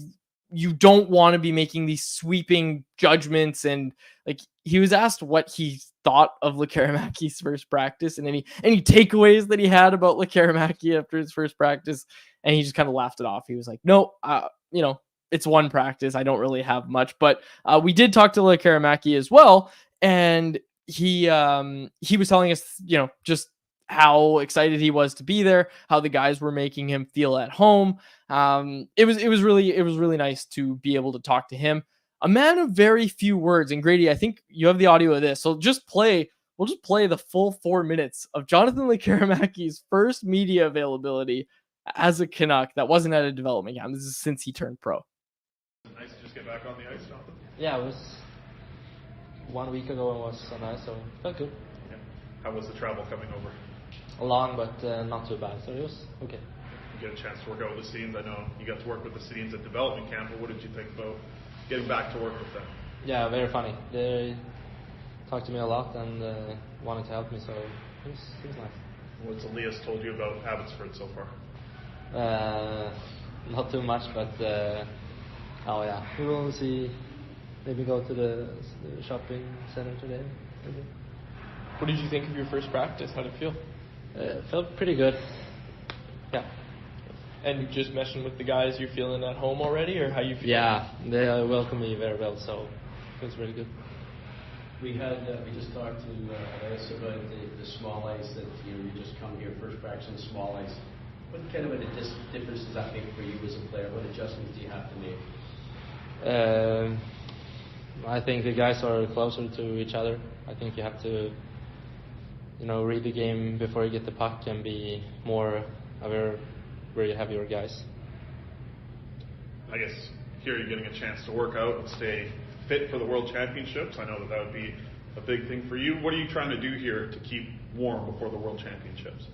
Speaker 1: don't want to be making these sweeping judgments. And like, he was asked what he thought of Lekkerimäki's first practice and any takeaways that he had about Lekkerimäki after his first practice, and he just kind of laughed it off. He was like, no, it's one practice. I don't really have much. But we did talk to Lekkerimaki as well, and he was telling us, just how excited he was to be there, how the guys were making him feel at home. It was really nice to be able to talk to him. A man of very few words. And Grady, I think you have the audio of this. So we'll just play the full 4 minutes of Jonathan Lekkerimäki's first media availability as a Canuck that wasn't at a development camp. This is since he turned pro.
Speaker 5: Nice to just get back on the ice, Jonathan.
Speaker 6: Yeah, it was 1 week ago. It was so nice, so it felt good.
Speaker 5: Yeah. How was the travel coming over?
Speaker 6: Long, but not too bad, so it was okay.
Speaker 5: You get a chance to work out with the Scenes. I know you got to work with the Scenes at development camp, but what did you think about getting back to work with them?
Speaker 6: Yeah, very funny. They talked to me a lot and wanted to help me, so it was nice.
Speaker 5: What's Elias told you about Abbotsford so far?
Speaker 6: Not too much, but we will see. Maybe go to the shopping center today. Maybe.
Speaker 1: What did you think of your first practice? How did it feel?
Speaker 6: Felt pretty good. Yeah.
Speaker 1: And you just mentioned with the guys, you're feeling at home already, or how you feel?
Speaker 6: Yeah, they welcome me very well, so it feels really good.
Speaker 7: We just talked to Elias about the small ice, that you just come here first practice on small ice. What kind of a difference does that make for you as a player? What adjustments do you have to make?
Speaker 6: I think the guys are closer to each other. I think you have to, read the game before you get the puck and be more aware where you have your guys.
Speaker 5: I guess here you're getting a chance to work out and stay fit for the World Championships. I know that would be a big thing for you. What are you trying to do here to keep warm before the World Championships?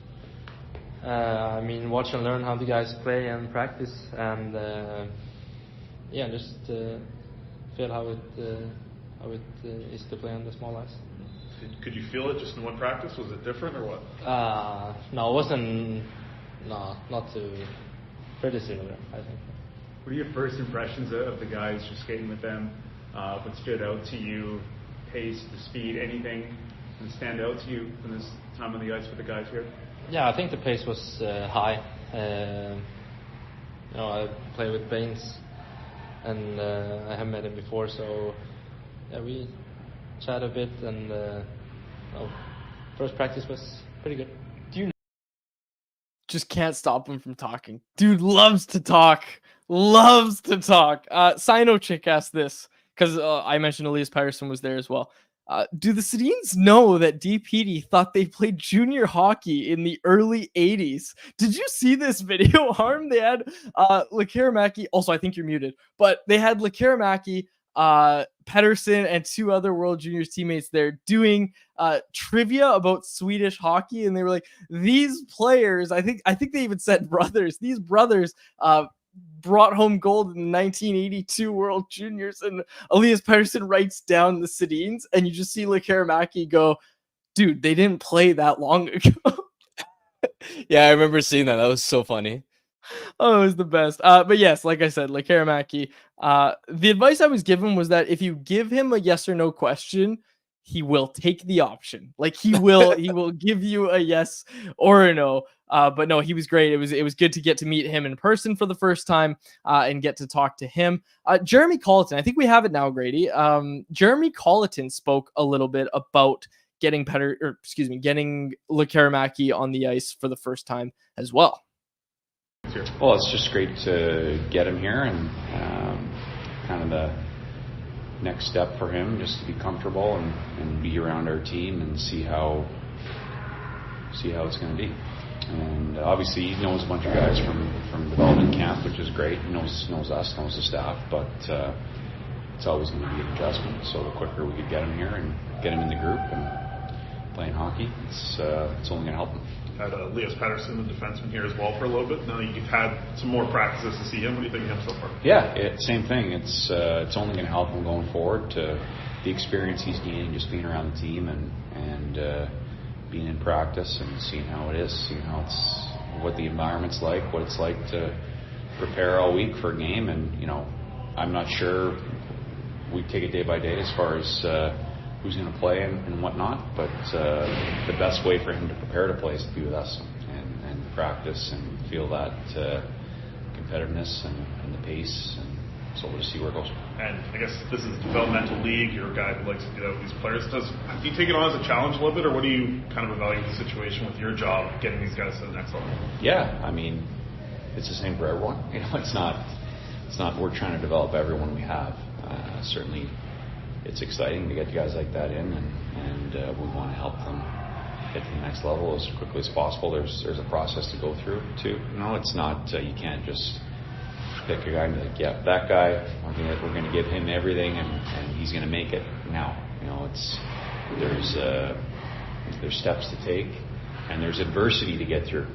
Speaker 6: Watch and learn how the guys play and practice, and just feel how it is to play on the small ice.
Speaker 5: Could you feel it just in one practice? Was it different or what?
Speaker 6: No, it wasn't. No, not too. Pretty similar, I think.
Speaker 8: What are your first impressions of the guys you're skating with them? What stood out to you? Pace, the speed, anything that stand out to you from this time on the ice with the guys here?
Speaker 6: Yeah, I think the pace was high. I play with Baines, and I haven't met him before, so yeah, we chat a bit, and first practice was pretty good.
Speaker 1: Just can't stop him from talking. Dude loves to talk. Loves to talk. Sino Chick asked this, because I mentioned Elias Patterson was there as well. Do the Sedins know that DPD thought they played junior hockey in the early 80s? Did you see this video, Harm? They had Lekkerimaki. Also, I think you're muted. But they had Lekkerimaki, Paterson, and 2 other World Juniors teammates there doing trivia about Swedish hockey. And they were like, these players, I think they even said brothers. These brothers brought home gold in the 1982 World Juniors, and Elias Paterson writes down the Sedins, and you just see Lekkerimaki go, dude, they didn't play that long ago.
Speaker 2: Yeah, I remember seeing that. That was so funny.
Speaker 1: Oh, it was the best. But yes, like I said, Lekkerimaki, the advice I was given was that if you give him a yes or no question, he will take the option. Like he will give you a yes or a no. But no, he was great. It was good to get to meet him in person for the first time and get to talk to him. Jeremy Colleton, I think we have it now, Grady. Jeremy Colleton spoke a little bit about getting Lekkerimaki on the ice for the first time as well.
Speaker 9: Well, it's just great to get him here, and kind of the next step for him, just to be comfortable and be around our team and see how it's going to be. And obviously he knows a bunch of guys from development camp, which is great. He knows us, knows the staff, but it's always going to be an adjustment. So the quicker we could get him here and get him in the group and playing hockey, it's only going to help him.
Speaker 5: Had Elias Paterson, the defenseman, here as well for a little bit. Now you've had some more practices to see him. What do you think of him so far?
Speaker 9: Yeah, same thing. It's only going to help him going forward. To the experience he's gaining, just being around the team and being in practice and seeing how it is, seeing what the environment's like, what it's like to prepare all week for a game. And I'm not sure. We take it day by day as far as who's going to play and whatnot, but the best way for him to prepare to play is to be with us and practice and feel that competitiveness and the pace, and so we'll just see where it goes.
Speaker 5: And I guess this is a developmental league. You're a guy who likes to get out with these players. Do you take it on as a challenge a little bit, or what do you kind of evaluate the situation with your job getting these guys to the next level?
Speaker 9: Yeah, I mean, it's the same for everyone. It's not we're trying to develop everyone we have. Certainly it's exciting to get guys like that in, and we want to help them get to the next level as quickly as possible. There's a process to go through too. It's not you can't just pick a guy and be like, yeah, that guy, we're going to give him everything and he's going to make it now. There's steps to take, and there's adversity to get through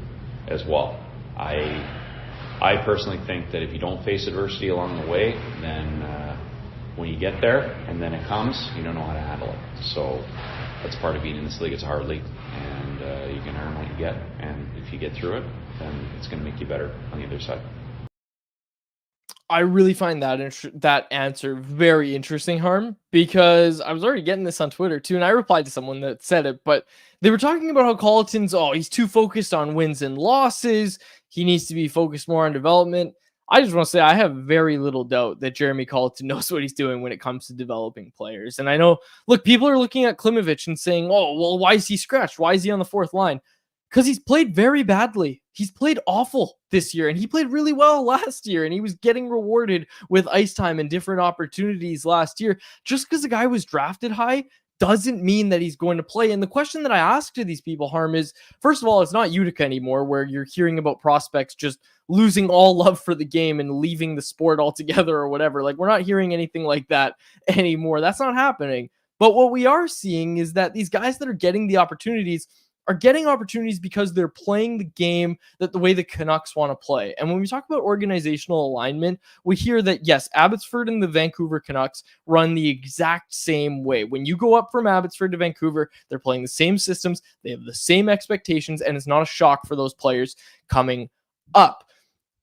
Speaker 9: as well. I personally think that if you don't face adversity along the way, then when you get there and then it comes, you don't know how to handle it. So that's part of being in this league. It's a hard league, and you can earn what you get. And if you get through it, then it's going to make you better on the other side.
Speaker 1: I really find that answer very interesting, Harm, because I was already getting this on Twitter too, and I replied to someone that said it, but they were talking about how Colleton's, he's too focused on wins and losses. He needs to be focused more on development. I just want to say I have very little doubt that Jeremy Colleton knows what he's doing when it comes to developing players. And I know, look, people are looking at Klimovich and saying, oh, well, why is he scratched? Why is he on the fourth line? Because he's played very badly. He's played awful this year, and he played really well last year, and he was getting rewarded with ice time and different opportunities last year. Just because the guy was drafted high doesn't mean that he's going to play. And the question that I ask to these people, Harm, is, first of all, it's not Utica anymore, where you're hearing about prospects just losing all love for the game and leaving the sport altogether or whatever. Like, we're not hearing anything like that anymore. That's not happening. But what we are seeing is that these guys that are getting the opportunities are getting opportunities because they're playing the game that the way the Canucks want to play. And when we talk about organizational alignment, we hear that, yes, Abbotsford and the Vancouver Canucks run the exact same way. When you go up from Abbotsford to Vancouver, they're playing the same systems, they have the same expectations, and it's not a shock for those players coming up.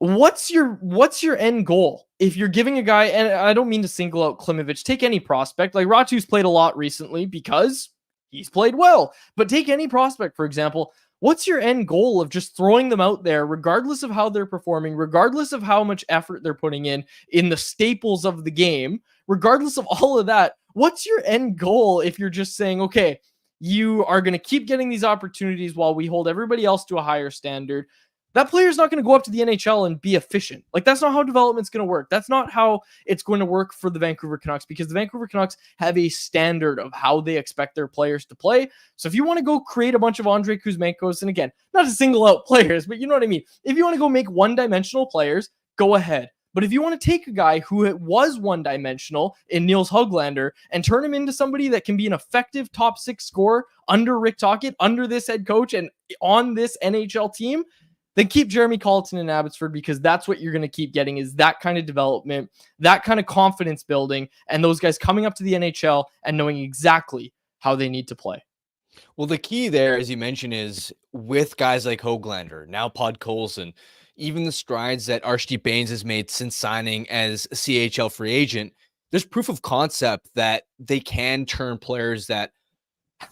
Speaker 1: what's your end goal? If you're giving a guy, and I don't mean to single out Klimovich, take any prospect. Like Ratu's played a lot recently because he's played well. But take any prospect, for example. What's your end goal of just throwing them out there, regardless of how they're performing, regardless of how much effort they're putting in the staples of the game, regardless of all of that? What's your end goal if you're just saying, okay, you are going to keep getting these opportunities while we hold everybody else to a higher standard? That player's not going to go up to the NHL and be efficient. Like, that's not how development's going to work. That's not how it's going to work for the Vancouver Canucks, because the Vancouver Canucks have a standard of how they expect their players to play. So if you want to go create a bunch of Andrei Kuzmenkos, and again, not to single out players, but you know what I mean. If you want to go make one-dimensional players, go ahead. But if you want to take a guy who was one-dimensional in Niels Höglander and turn him into somebody that can be an effective top 6 scorer under Rick Tocchet, under this head coach, and on this NHL team, then keep Jeremy Colleton in Abbotsford, because that's what you're going to keep getting, is that kind of development, that kind of confidence building, and those guys coming up to the NHL and knowing exactly how they need to play.
Speaker 2: Well, the key there, as you mentioned, is with guys like Höglander, now Podkolzin, even the strides that Archdeep Bains has made since signing as a CHL free agent, there's proof of concept that they can turn players that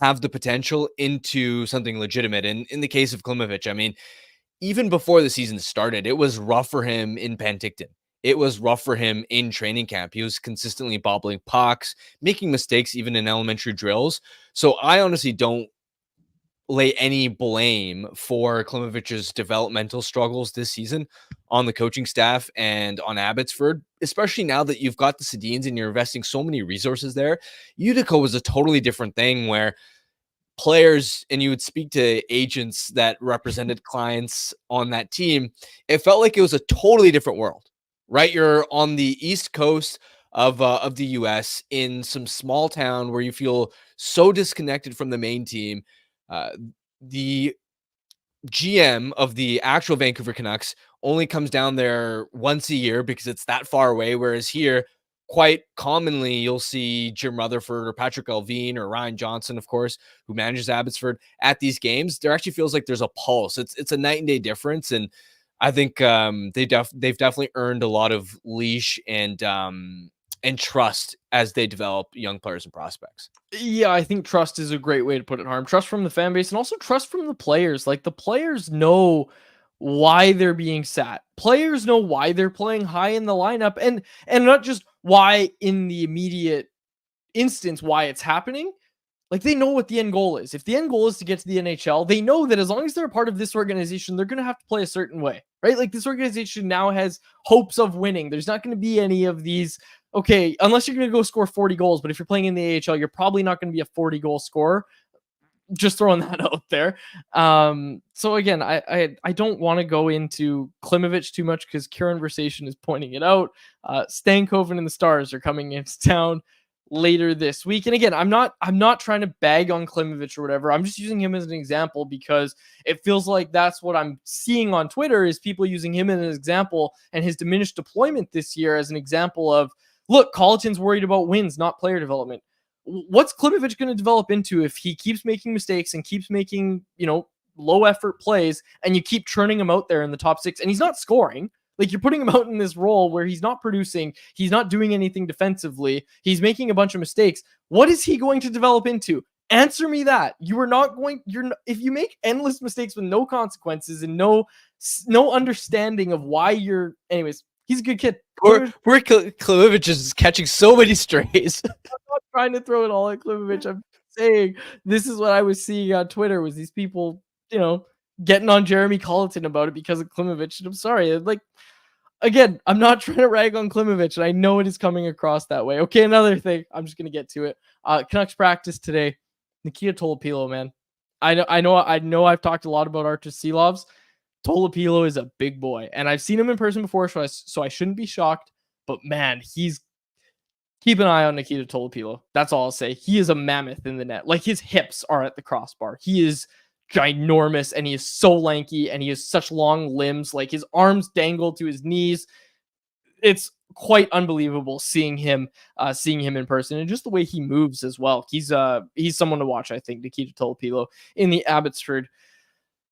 Speaker 2: have the potential into something legitimate. And in the case of Klimovich, I mean, even before the season started, it was rough for him in Penticton. It was rough for him in training camp. He was consistently bobbling pucks, making mistakes even in elementary drills. So I honestly don't lay any blame for Klimovich's developmental struggles this season on the coaching staff and on Abbotsford, especially now that you've got the Sedins and you're investing so many resources there. Utica was a totally different thing, where players, and you would speak to agents that represented clients on that team, it felt like it was a totally different world, right? You're on the East Coast of the US in some small town where you feel so disconnected from the main team. The GM of the actual Vancouver Canucks only comes down there once a year because it's that far away. Whereas here, quite commonly, you'll see Jim Rutherford or Patrick Elvine or Ryan Johnson, of course, who manages Abbotsford, at these games. There actually feels like there's a pulse. It's a night and day difference. And I think they've definitely earned a lot of leash and trust as they develop young players and prospects.
Speaker 1: Yeah, I think trust is a great way to put it, Harm. Trust from the fan base, and also trust from the players. Like, the players know why they're being sat. Players know why they're playing high in the lineup, and not just why in the immediate instance why it's happening. Like, they know what the end goal is. If the end goal is to get to the NHL, they know that as long as they're a part of this organization, they're going to have to play a certain way, right? Like, this organization now has hopes of winning. There's not going to be any of these, okay, unless you're going to go score 40 goals, but if you're playing in the AHL, you're probably not going to be a 40-goal scorer. Just throwing that out there. So again, I don't want to go into Klimovich too much because Kieran Versation is pointing it out. Stankoven and the Stars are coming into town later this week. And again, I'm not trying to bag on Klimovich or whatever. I'm just using him as an example because it feels like that's what I'm seeing on Twitter, is people using him as an example and his diminished deployment this year as an example of, look, Colleton's worried about wins, not player development. What's Klimovich going to develop into if he keeps making mistakes and keeps making, low effort plays, and you keep churning him out there in the top 6 and he's not scoring? Like, you're putting him out in this role where he's not producing, he's not doing anything defensively, he's making a bunch of mistakes. What is he going to develop into? Answer me that. If you make endless mistakes with no consequences and no understanding of why anyways, he's a good kid.
Speaker 2: Poor Klimovich is catching so many strays.
Speaker 1: I'm not trying to throw it all at Klimovich. I'm saying this is what I was seeing on Twitter, was these people, getting on Jeremy Colleton about it because of Klimovich. And I'm sorry. Like, again, I'm not trying to rag on Klimovich, and I know it is coming across that way. Okay, another thing. I'm just going to get to it. Canucks practice today. Nikita Tolopilo, man. I know I've talked a lot about Artur Silovs. Tolopilo is a big boy, and I've seen him in person before, so I shouldn't be shocked. But man, keep an eye on Nikita Tolopilo. That's all I'll say. He is a mammoth in the net. Like, his hips are at the crossbar. He is ginormous, and he is so lanky, and he has such long limbs. Like, his arms dangle to his knees. It's quite unbelievable seeing him in person, and just the way he moves as well. He's someone to watch, I think, Nikita Tolopilo in the Abbotsford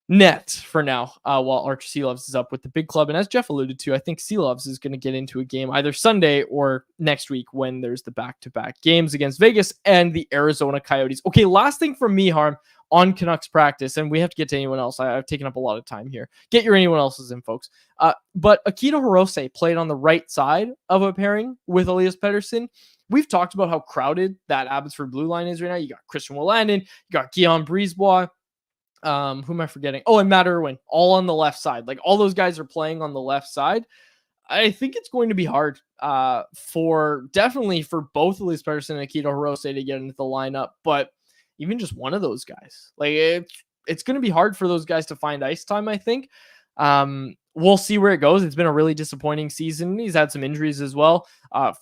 Speaker 1: net for now, while Archer Sealoves is up with the big club. And as Jeff alluded to, I think Sealoves is going to get into a game either Sunday or next week when there's the back-to-back games against Vegas and the Arizona Coyotes. Okay, last thing from me, Harm, on Canucks practice, and we have to get to anyone else. I've taken up a lot of time here. Get your anyone else's in, folks. But Akito Hirose played on the right side of a pairing with Elias Pettersson. We've talked about how crowded that Abbotsford blue line is right now. You got Christian Wolanin, you got Guillaume Brisebois. Who am I forgetting? Oh, and Matt Irwin, all on the left side. Like all those guys are playing on the left side. I think it's going to be hard definitely for both Elias Pettersson and Akito Hirose to get into the lineup, but even just one of those guys, like it's going to be hard for those guys to find ice time, I think. We'll see where it goes. It's been a really disappointing season. He's had some injuries as well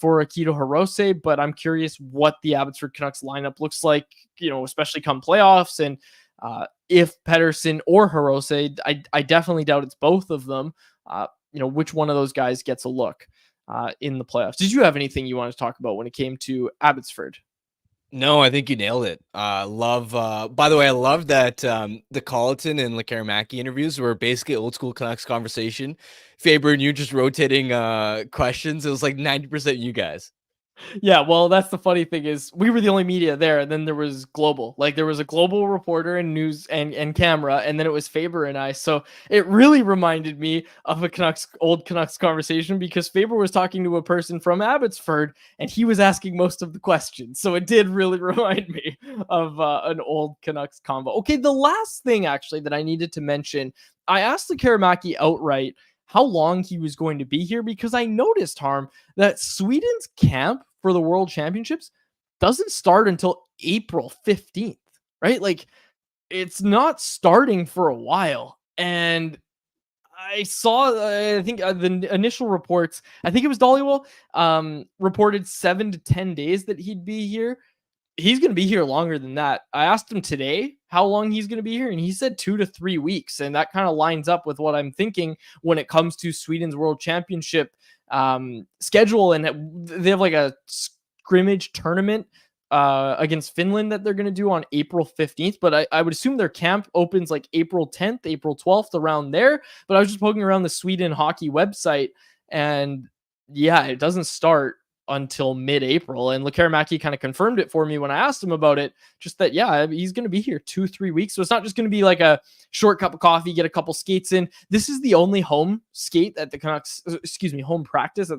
Speaker 1: for Akito Hirose, but I'm curious what the Abbotsford Canucks lineup looks like, especially come playoffs. And if Pettersson or Hirose, I definitely doubt it's both of them, which one of those guys gets a look in the playoffs. Did you have anything you wanted to talk about when it came to Abbotsford?
Speaker 2: No, I think you nailed it. By the way, I love that the Colleton and Lekkerimaki interviews were basically old school Canucks conversation. Faber and you just rotating questions. It was like 90% you guys.
Speaker 1: Yeah, well, that's the funny thing is we were the only media there, and then there was global. Like there was a global reporter and news and camera, and then it was Faber and I. So it really reminded me of a old Canucks conversation because Faber was talking to a person from Abbotsford, and he was asking most of the questions. So it did really remind me of an old Canucks convo. Okay, the last thing actually that I needed to mention, I asked Lekkerimaki outright how long he was going to be here because I noticed, Harm, that Sweden's camp for the World Championships doesn't start until April 15th, right? Like it's not starting for a while. And I saw, I think the initial reports, I think it was Dollywell, reported 7 to 10 days that he'd be here. He's going to be here longer than that. I asked him today how long he's going to be here, and he said 2 to 3 weeks. And that kind of lines up with what I'm thinking when it comes to Sweden's World Championship schedule. And they have like a scrimmage tournament against Finland that they're going to do on April 15th. But I would assume their camp opens like April 10th, April 12th, around there. But I was just poking around the Sweden hockey website, and yeah, it doesn't start until mid-April, and Lekkerimaki kind of confirmed it for me when I asked him about it, just that, yeah, he's going to be here 2-3 weeks. So it's not just going to be like a short cup of coffee, get a couple skates in. This is the only home practice that the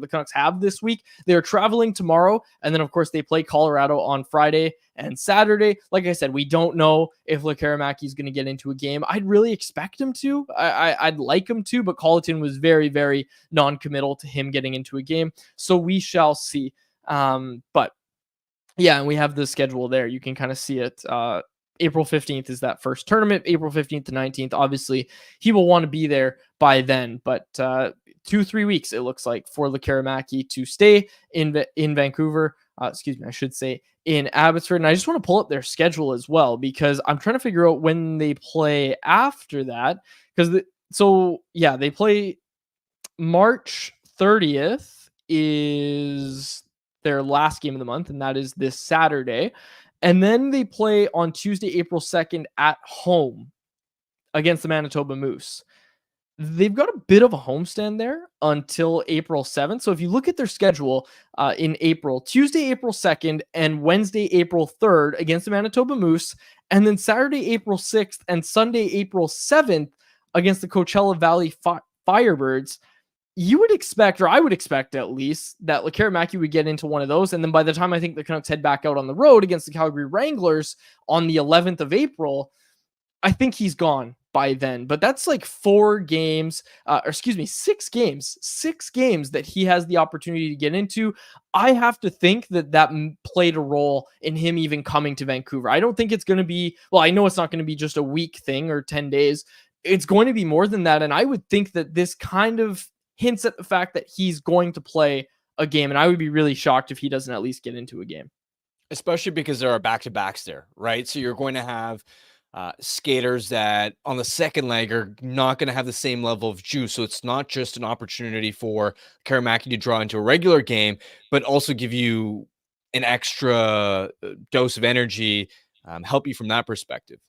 Speaker 1: Canucks have this week. They're traveling tomorrow, and then of course they play Colorado on Friday and Saturday. Like I said, we don't know if Lekkerimaki is going to get into a game. I'd really expect him to. I'd like him to, but Colleton was very, very non-committal to him getting into a game. So we shall see. But yeah, and we have the schedule there. You can kind of see it. April 15th is that first tournament. April 15th to 19th. Obviously, he will want to be there by then. But 2-3 weeks, it looks like, for Lekkerimaki to stay in Vancouver. I should say in Abbotsford. And I just want to pull up their schedule as well, because I'm trying to figure out when they play after that. They play March 30th is their last game of the month, and that is this Saturday. And then they play on Tuesday, April 2nd at home against the Manitoba Moose. They've got a bit of a homestand there until April 7th. So if you look at their schedule in April, Tuesday, April 2nd and Wednesday, April 3rd against the Manitoba Moose, and then Saturday, April 6th and Sunday, April 7th against the Coachella Valley Firebirds, you would expect, or I would expect at least, that Lekkerimaki would get into one of those. And then by the time I think the Canucks head back out on the road against the Calgary Wranglers on the 11th of April, I think he's gone by then. But that's like 6 games that he has the opportunity to get into. I have to think that played a role in him even coming to Vancouver. I don't think it's going to be, well, I know it's not going to be just a week thing or 10 days. It's going to be more than that. And I would think that this kind of hints at the fact that he's going to play a game. And I would be really shocked if he doesn't at least get into a game.
Speaker 2: Especially because there are back-to-backs there, right? So you're going to have skaters that on the second leg are not going to have the same level of juice. So it's not just an opportunity for Lekkerimaki to draw into a regular game, but also give you an extra dose of energy, help you from that perspective.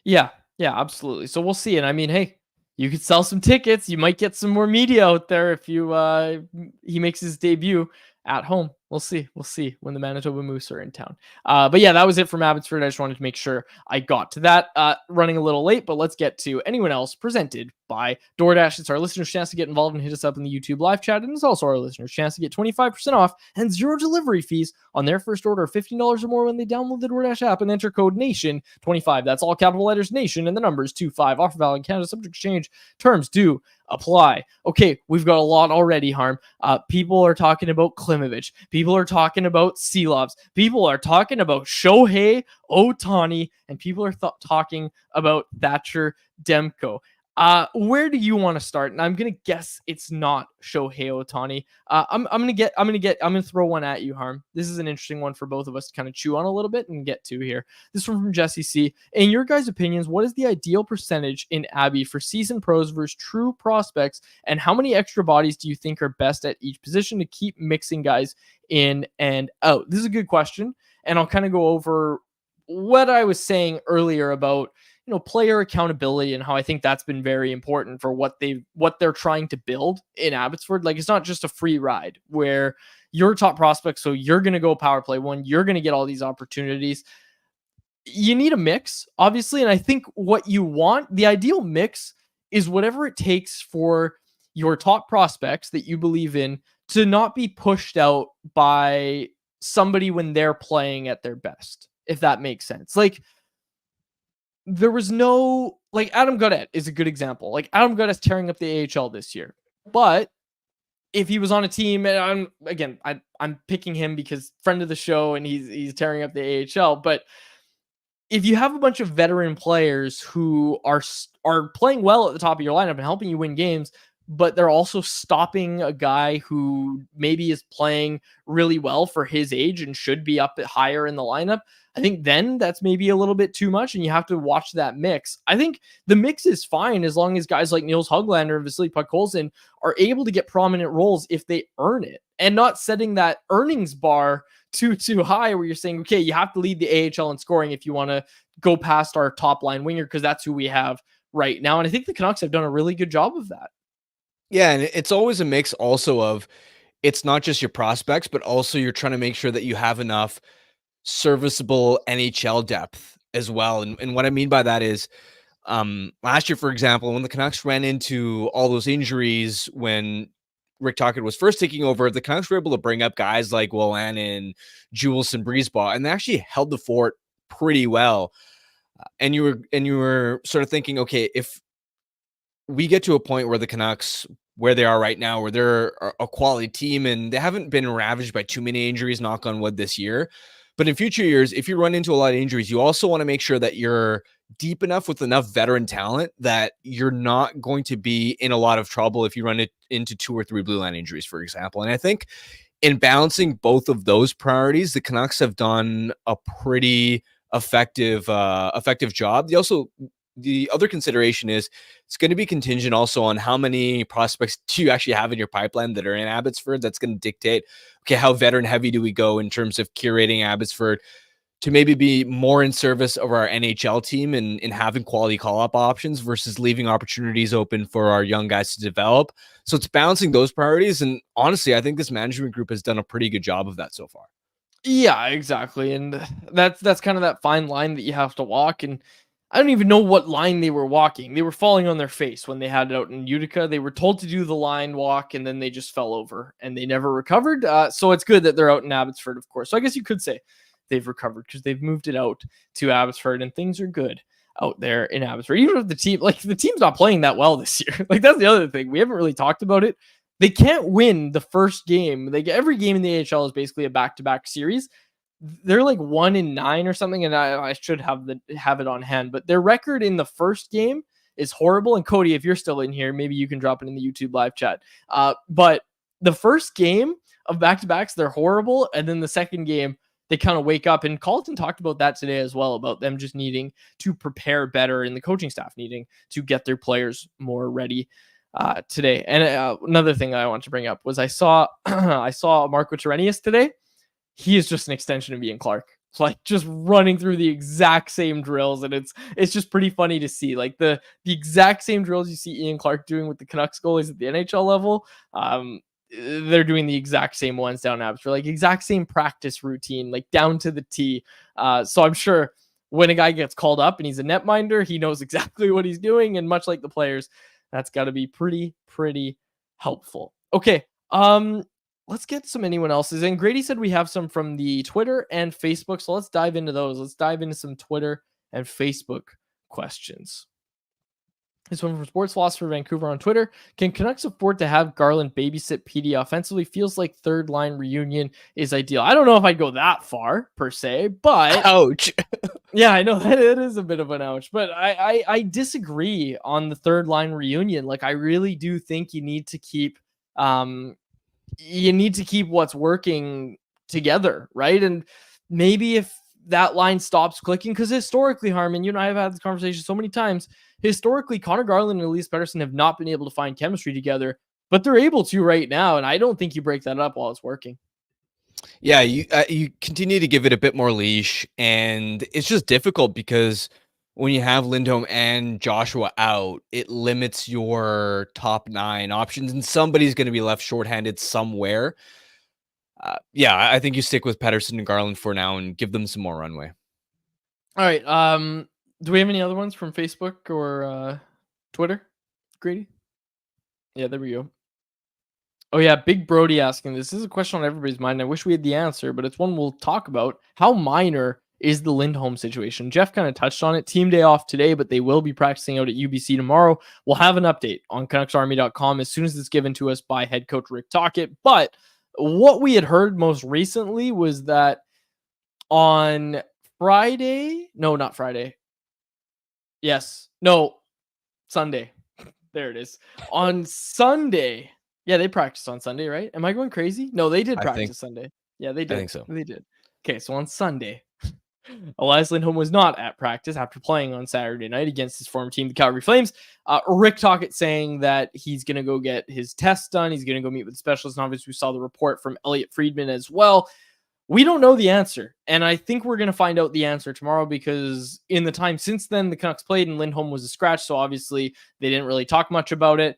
Speaker 1: Yeah, Yeah, absolutely. So we'll see. And I mean, hey, you could sell some tickets. You might get some more media out there if he makes his debut at home. We'll see. We'll see when the Manitoba Moose are in town. But yeah, that was it from Abbotsford. I just wanted to make sure I got to that. Running a little late, but let's get to anyone else presented by DoorDash. It's our listeners' chance to get involved and hit us up in the YouTube live chat. And it's also our listeners' chance to get 25% off and 0 delivery fees on their first order of $15 or more when they download the DoorDash app and enter code NATION25. That's all capital letters NATION and the numbers 25. Offer valid in Canada, subject to change. Terms do apply. Okay, we've got a lot already, Harm. People are talking about Klimovich. People are talking about Seelovs. People are talking about Shohei Ohtani. And people are talking about Thatcher Demko. Where do you want to start? And I'm gonna guess it's not Shohei Ohtani. I'm gonna throw one at you, Harm. This is an interesting one for both of us to kind of chew on a little bit and get to here. This one from Jesse C. In your guys' opinions, what is the ideal percentage in Abby for seasoned pros versus true prospects, and how many extra bodies do you think are best at each position to keep mixing guys in and out? This is a good question, and I'll kind of go over what I was saying earlier about player accountability and how I think that's been very important for what they're trying to build in Abbotsford. Like, it's not just a free ride where you're top prospect, so you're going to go power play one, you're going to get all these opportunities. You need a mix, obviously, and I think what you want, the ideal mix, is whatever it takes for your top prospects that you believe in to not be pushed out by somebody when they're playing at their best, if that makes sense. Like, there was no, like, Adam Gaudette is a good example. Like, Adam Gaudette's tearing up the AHL this year. But if he was on a team, and I'm picking him because friend of the show and he's tearing up the AHL. But if you have a bunch of veteran players who are playing well at the top of your lineup and helping you win games, but they're also stopping a guy who maybe is playing really well for his age and should be up higher in the lineup, I think then that's maybe a little bit too much, and you have to watch that mix. I think the mix is fine as long as guys like Niels Höglander and Vasily Podkolzin are able to get prominent roles if they earn it, and not setting that earnings bar too high where you're saying, okay, you have to lead the AHL in scoring if you want to go past our top line winger, because that's who we have right now. And I think the Canucks have done a really good job of that.
Speaker 2: Yeah, and it's always a mix also of, it's not just your prospects, but also you're trying to make sure that you have enough serviceable NHL depth as well. And what I mean by that is, last year, for example, when the Canucks ran into all those injuries when Rick Tocchet was first taking over, the Canucks were able to bring up guys like Wolanin, Jules, and Breezeball, and they actually held the fort pretty well. And you were sort of thinking, okay, if we get to a point where the Canucks, where they are right now, where they're a quality team and they haven't been ravaged by too many injuries, knock on wood, this year. But in future years, if you run into a lot of injuries, you also want to make sure that you're deep enough with enough veteran talent that you're not going to be in a lot of trouble if you run into 2 or 3 blue line injuries, for example. And I think in balancing both of those priorities, the Canucks have done a pretty effective job. The other consideration is it's going to be contingent also on how many prospects do you actually have in your pipeline that are in Abbotsford. That's going to dictate, okay, how veteran heavy do we go in terms of curating Abbotsford to maybe be more in service of our NHL team and having quality call-up options versus leaving opportunities open for our young guys to develop. So it's balancing those priorities. And honestly, I think this management group has done a pretty good job of that so far.
Speaker 1: Yeah, exactly. And that's kind of that fine line that you have to walk. And I don't even know what line they were walking. They were falling on their face when they had it out in Utica. They were told to do the line walk, and then they just fell over, and they never recovered. So it's good that they're out in Abbotsford, of course. So I guess you could say they've recovered because they've moved it out to Abbotsford, and things are good out there in Abbotsford. Even if the team's not playing that well this year. Like, that's the other thing. We haven't really talked about it. They can't win the first game. Every game in the AHL is basically a back-to-back series. They're like 1-9 or something, and I should have it on hand. But their record in the first game is horrible. And Cody, if you're still in here, maybe you can drop it in the YouTube live chat. But the first game of back-to-backs, they're horrible, and then the second game, they kind of wake up. And Colton talked about that today as well, about them just needing to prepare better, and the coaching staff needing to get their players more ready today. And another thing that I wanted to bring up was I saw Marco Terenius today. He is just an extension of Ian Clark. like just running through the exact same drills, and it's just pretty funny to see like the exact same drills you see Ian Clark doing with the Canucks goalies at the NHL level. They're doing the exact same ones down Abbotsford, like exact same practice routine, like down to the T. So I'm sure when a guy gets called up and he's a netminder, he knows exactly what he's doing, and much like the players, that's got to be pretty helpful. Okay, let's get some anyone else's. And Grady said we have some from the Twitter and Facebook, so let's dive into those. Let's dive into some Twitter and Facebook questions. This one from Sports Philosopher Vancouver on Twitter. Can Canucks afford to have Garland babysit PD offensively? Feels like third line reunion is ideal. I don't know if I'd go that far per se, but
Speaker 2: Ouch.
Speaker 1: yeah, I know that it is a bit of an ouch, but I disagree on the third line reunion. Like I really do think you need to keep what's working together, right? And maybe if that line stops clicking, because historically, Harmon, you and I have had this conversation so many times. Historically, Connor Garland and Elias Pettersson have not been able to find chemistry together, but they're able to right now, and I don't think you break that up while it's working.
Speaker 2: Yeah, you continue to give it a bit more leash, and it's just difficult because when you have Lindholm and Joshua out, it limits your top 9 options, and somebody's going to be left shorthanded somewhere. Yeah, I think you stick with Pettersson and Garland for now and give them some more runway.
Speaker 1: All right. Do we have any other ones from Facebook or Twitter, Grady? Yeah, there we go. Oh yeah, Big Brody asking this. This is a question on everybody's mind. I wish we had the answer, but it's one we'll talk about. How minor is the Lindholm situation? Jeff kind of touched on it. Team day off today, but they will be practicing out at UBC tomorrow. We'll have an update on CanucksArmy.com as soon as it's given to us by head coach Rick Tocchet. But what we had heard most recently was that on Friday, no, not Friday. Yes, no, Sunday. There it is. On Sunday. Yeah, they practiced on Sunday, right? Am I going crazy? No, they did practice Sunday. Yeah, they did.
Speaker 2: I think so.
Speaker 1: They did. Okay, so on Sunday, Elias Lindholm was not at practice after playing on Saturday night against his former team, the Calgary Flames. Rick Tocchet saying that he's going to go get his tests done. He's going to go meet with the specialist. And obviously, we saw the report from Elliot Friedman as well. We don't know the answer, and I think we're going to find out the answer tomorrow because in the time since then, the Canucks played and Lindholm was a scratch, so obviously they didn't really talk much about it.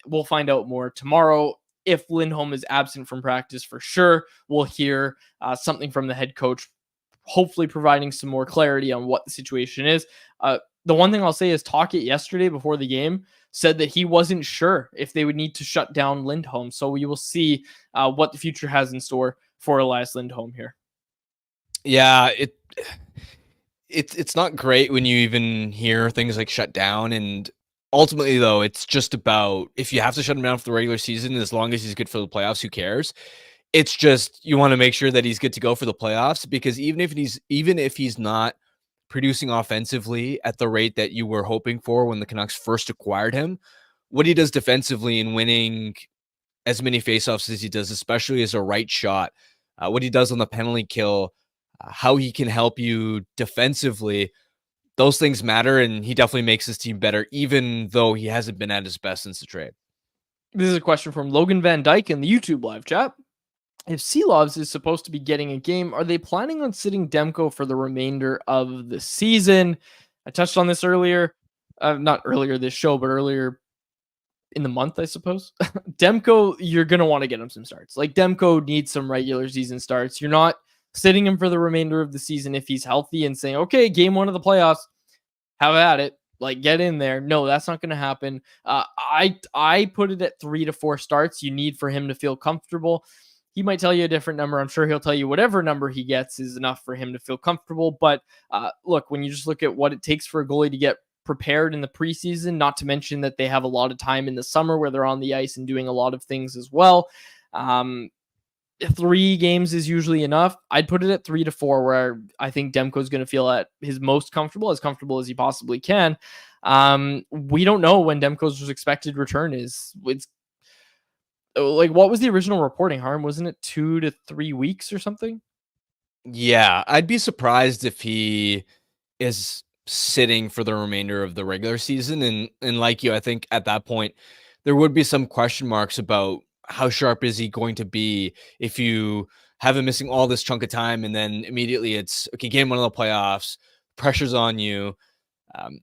Speaker 1: We'll find out more tomorrow. If Lindholm is absent from practice, for sure, we'll hear something from the head coach, hopefully providing some more clarity on what the situation is. The one thing I'll say is Tocchet yesterday before the game said that he wasn't sure if they would need to shut down Lindholm, so we will see what the future has in store for Elias Lindholm here.
Speaker 2: Yeah, it's not great when you even hear things like shut down, and ultimately though, it's just about if you have to shut him down for the regular season, as long as he's good for the playoffs, who cares? It's just you want to make sure that he's good to go for the playoffs, because even if he's not producing offensively at the rate that you were hoping for when the Canucks first acquired him, what he does defensively and winning as many faceoffs as he does, especially as a right shot, what he does on the penalty kill, how he can help you defensively, those things matter, and he definitely makes his team better, even though he hasn't been at his best since the trade.
Speaker 1: This is a question from Logan Van Dyke in the YouTube live chat. If Seelovs is supposed to be getting a game, are they planning on sitting Demko for the remainder of the season? I touched on this earlier, not earlier this show, but earlier in the month, I suppose. Demko, you're going to want to get him some starts. Like Demko needs some regular season starts. You're not sitting him for the remainder of the season if he's healthy and saying, okay, game 1 of the playoffs, have at it. Like get in there. No, that's not going to happen. I put it at 3 to 4 starts you need for him to feel comfortable. He might tell you a different number. I'm sure he'll tell you whatever number he gets is enough for him to feel comfortable. But look, when you just look at what it takes for a goalie to get prepared in the preseason, not to mention that they have a lot of time in the summer where they're on the ice and doing a lot of things as well. 3 games is usually enough. I'd put it at 3 to 4, where I think Demko's going to feel at his most comfortable as he possibly can. We don't know when Demko's expected return is. It's like, what was the original reporting, Harm? Wasn't it 2 to 3 weeks or something?
Speaker 2: Yeah, I'd be surprised if he is sitting for the remainder of the regular season. And like you, I think at that point, there would be some question marks about how sharp is he going to be if you have him missing all this chunk of time, and then immediately it's okay, game one of the playoffs, pressure's on you.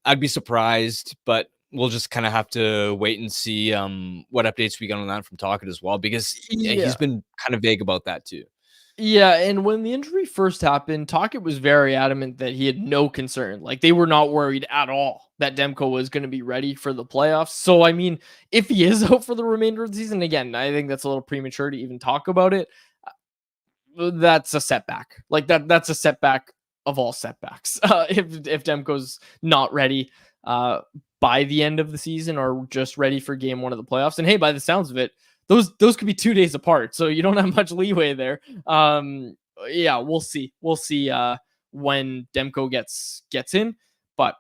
Speaker 2: I'd be surprised, but we'll just kind of have to wait and see what updates we get on that from Tocchet as well, because he's been kind of vague about that too.
Speaker 1: Yeah, and when the injury first happened, Tocchet was very adamant that he had no concern. Like, they were not worried at all that Demko was going to be ready for the playoffs. So, I mean, if he is out for the remainder of the season, again, I think that's a little premature to even talk about it. That's a setback. Like, that's a setback of all setbacks. If Demko's not ready by the end of the season, or just ready for game one of the playoffs. And hey, by the sounds of it, those could be 2 days apart, so you don't have much leeway there. Yeah, we'll see. We'll see when Demko gets in, but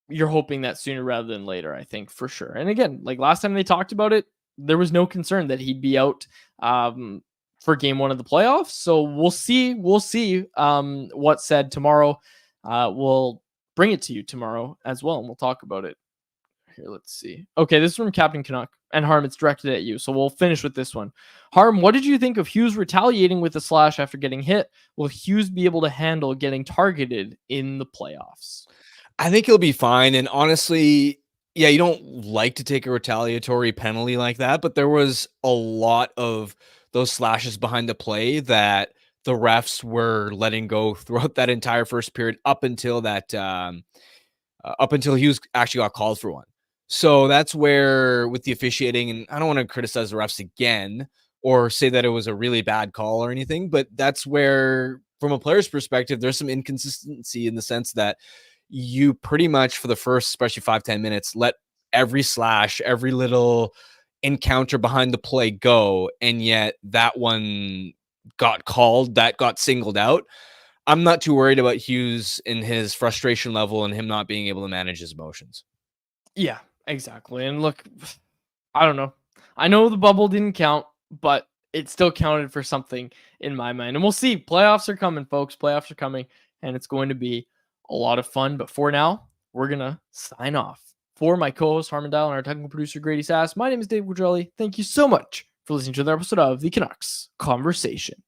Speaker 1: you're hoping that sooner rather than later, I think, for sure. And again, like last time they talked about it, there was no concern that he'd be out for game one of the playoffs. So we'll see. We'll see what's said tomorrow. We'll bring it to you tomorrow as well, and we'll talk about it. Here, let's see. Okay, this is from Captain Canuck. And Harm, it's directed at you, so we'll finish with this one. Harm, what did you think of Hughes retaliating with a slash after getting hit? Will Hughes be able to handle getting targeted in the playoffs?
Speaker 2: I think he'll be fine. And honestly, yeah, you don't like to take a retaliatory penalty like that, but there was a lot of those slashes behind the play that the refs were letting go throughout that entire first period up until Hughes actually got called for one. So that's where, with the officiating, and I don't want to criticize the refs again or say that it was a really bad call or anything, but that's where, from a player's perspective, there's some inconsistency in the sense that you pretty much, for the first, especially 5-10 minutes, let every slash, every little encounter behind the play go, and yet that one got called, that got singled out. I'm not too worried about Hughes and his frustration level and him not being able to manage his emotions.
Speaker 1: Yeah, exactly. And look, I don't know. I know the bubble didn't count, but it still counted for something in my mind. And we'll see. Playoffs are coming, folks. Playoffs are coming, and it's going to be a lot of fun. But for now, we're going to sign off. For my co-host, Harmon Dial, and our technical producer, Grady Sass, my name is Dave Quadrelli. Thank you so much for listening to another episode of the Canucks Conversation.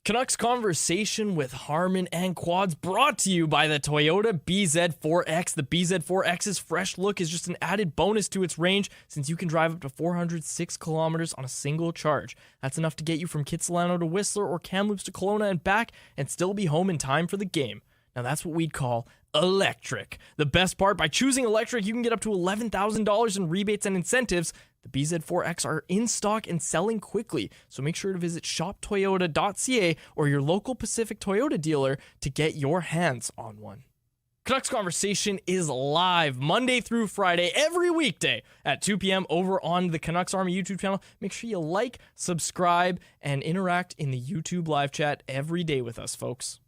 Speaker 1: Canucks Conversation with Harmon and Quads, brought to you by the Toyota BZ4X. The BZ4X's fresh look is just an added bonus to its range, since you can drive up to 406 kilometers on a single charge. That's enough to get you from Kitsilano to Whistler or Kamloops to Kelowna and back, and still be home in time for the game. Now that's what we'd call electric. The best part, by choosing electric, you can get up to $11,000 in rebates and incentives. The BZ4X are in stock and selling quickly, so make sure to visit shoptoyota.ca or your local Pacific Toyota dealer to get your hands on one. Canucks Conversation is live Monday through Friday, every weekday at 2 p.m. over on the Canucks Army YouTube channel. Make sure you like, subscribe, and interact in the YouTube live chat every day with us, folks.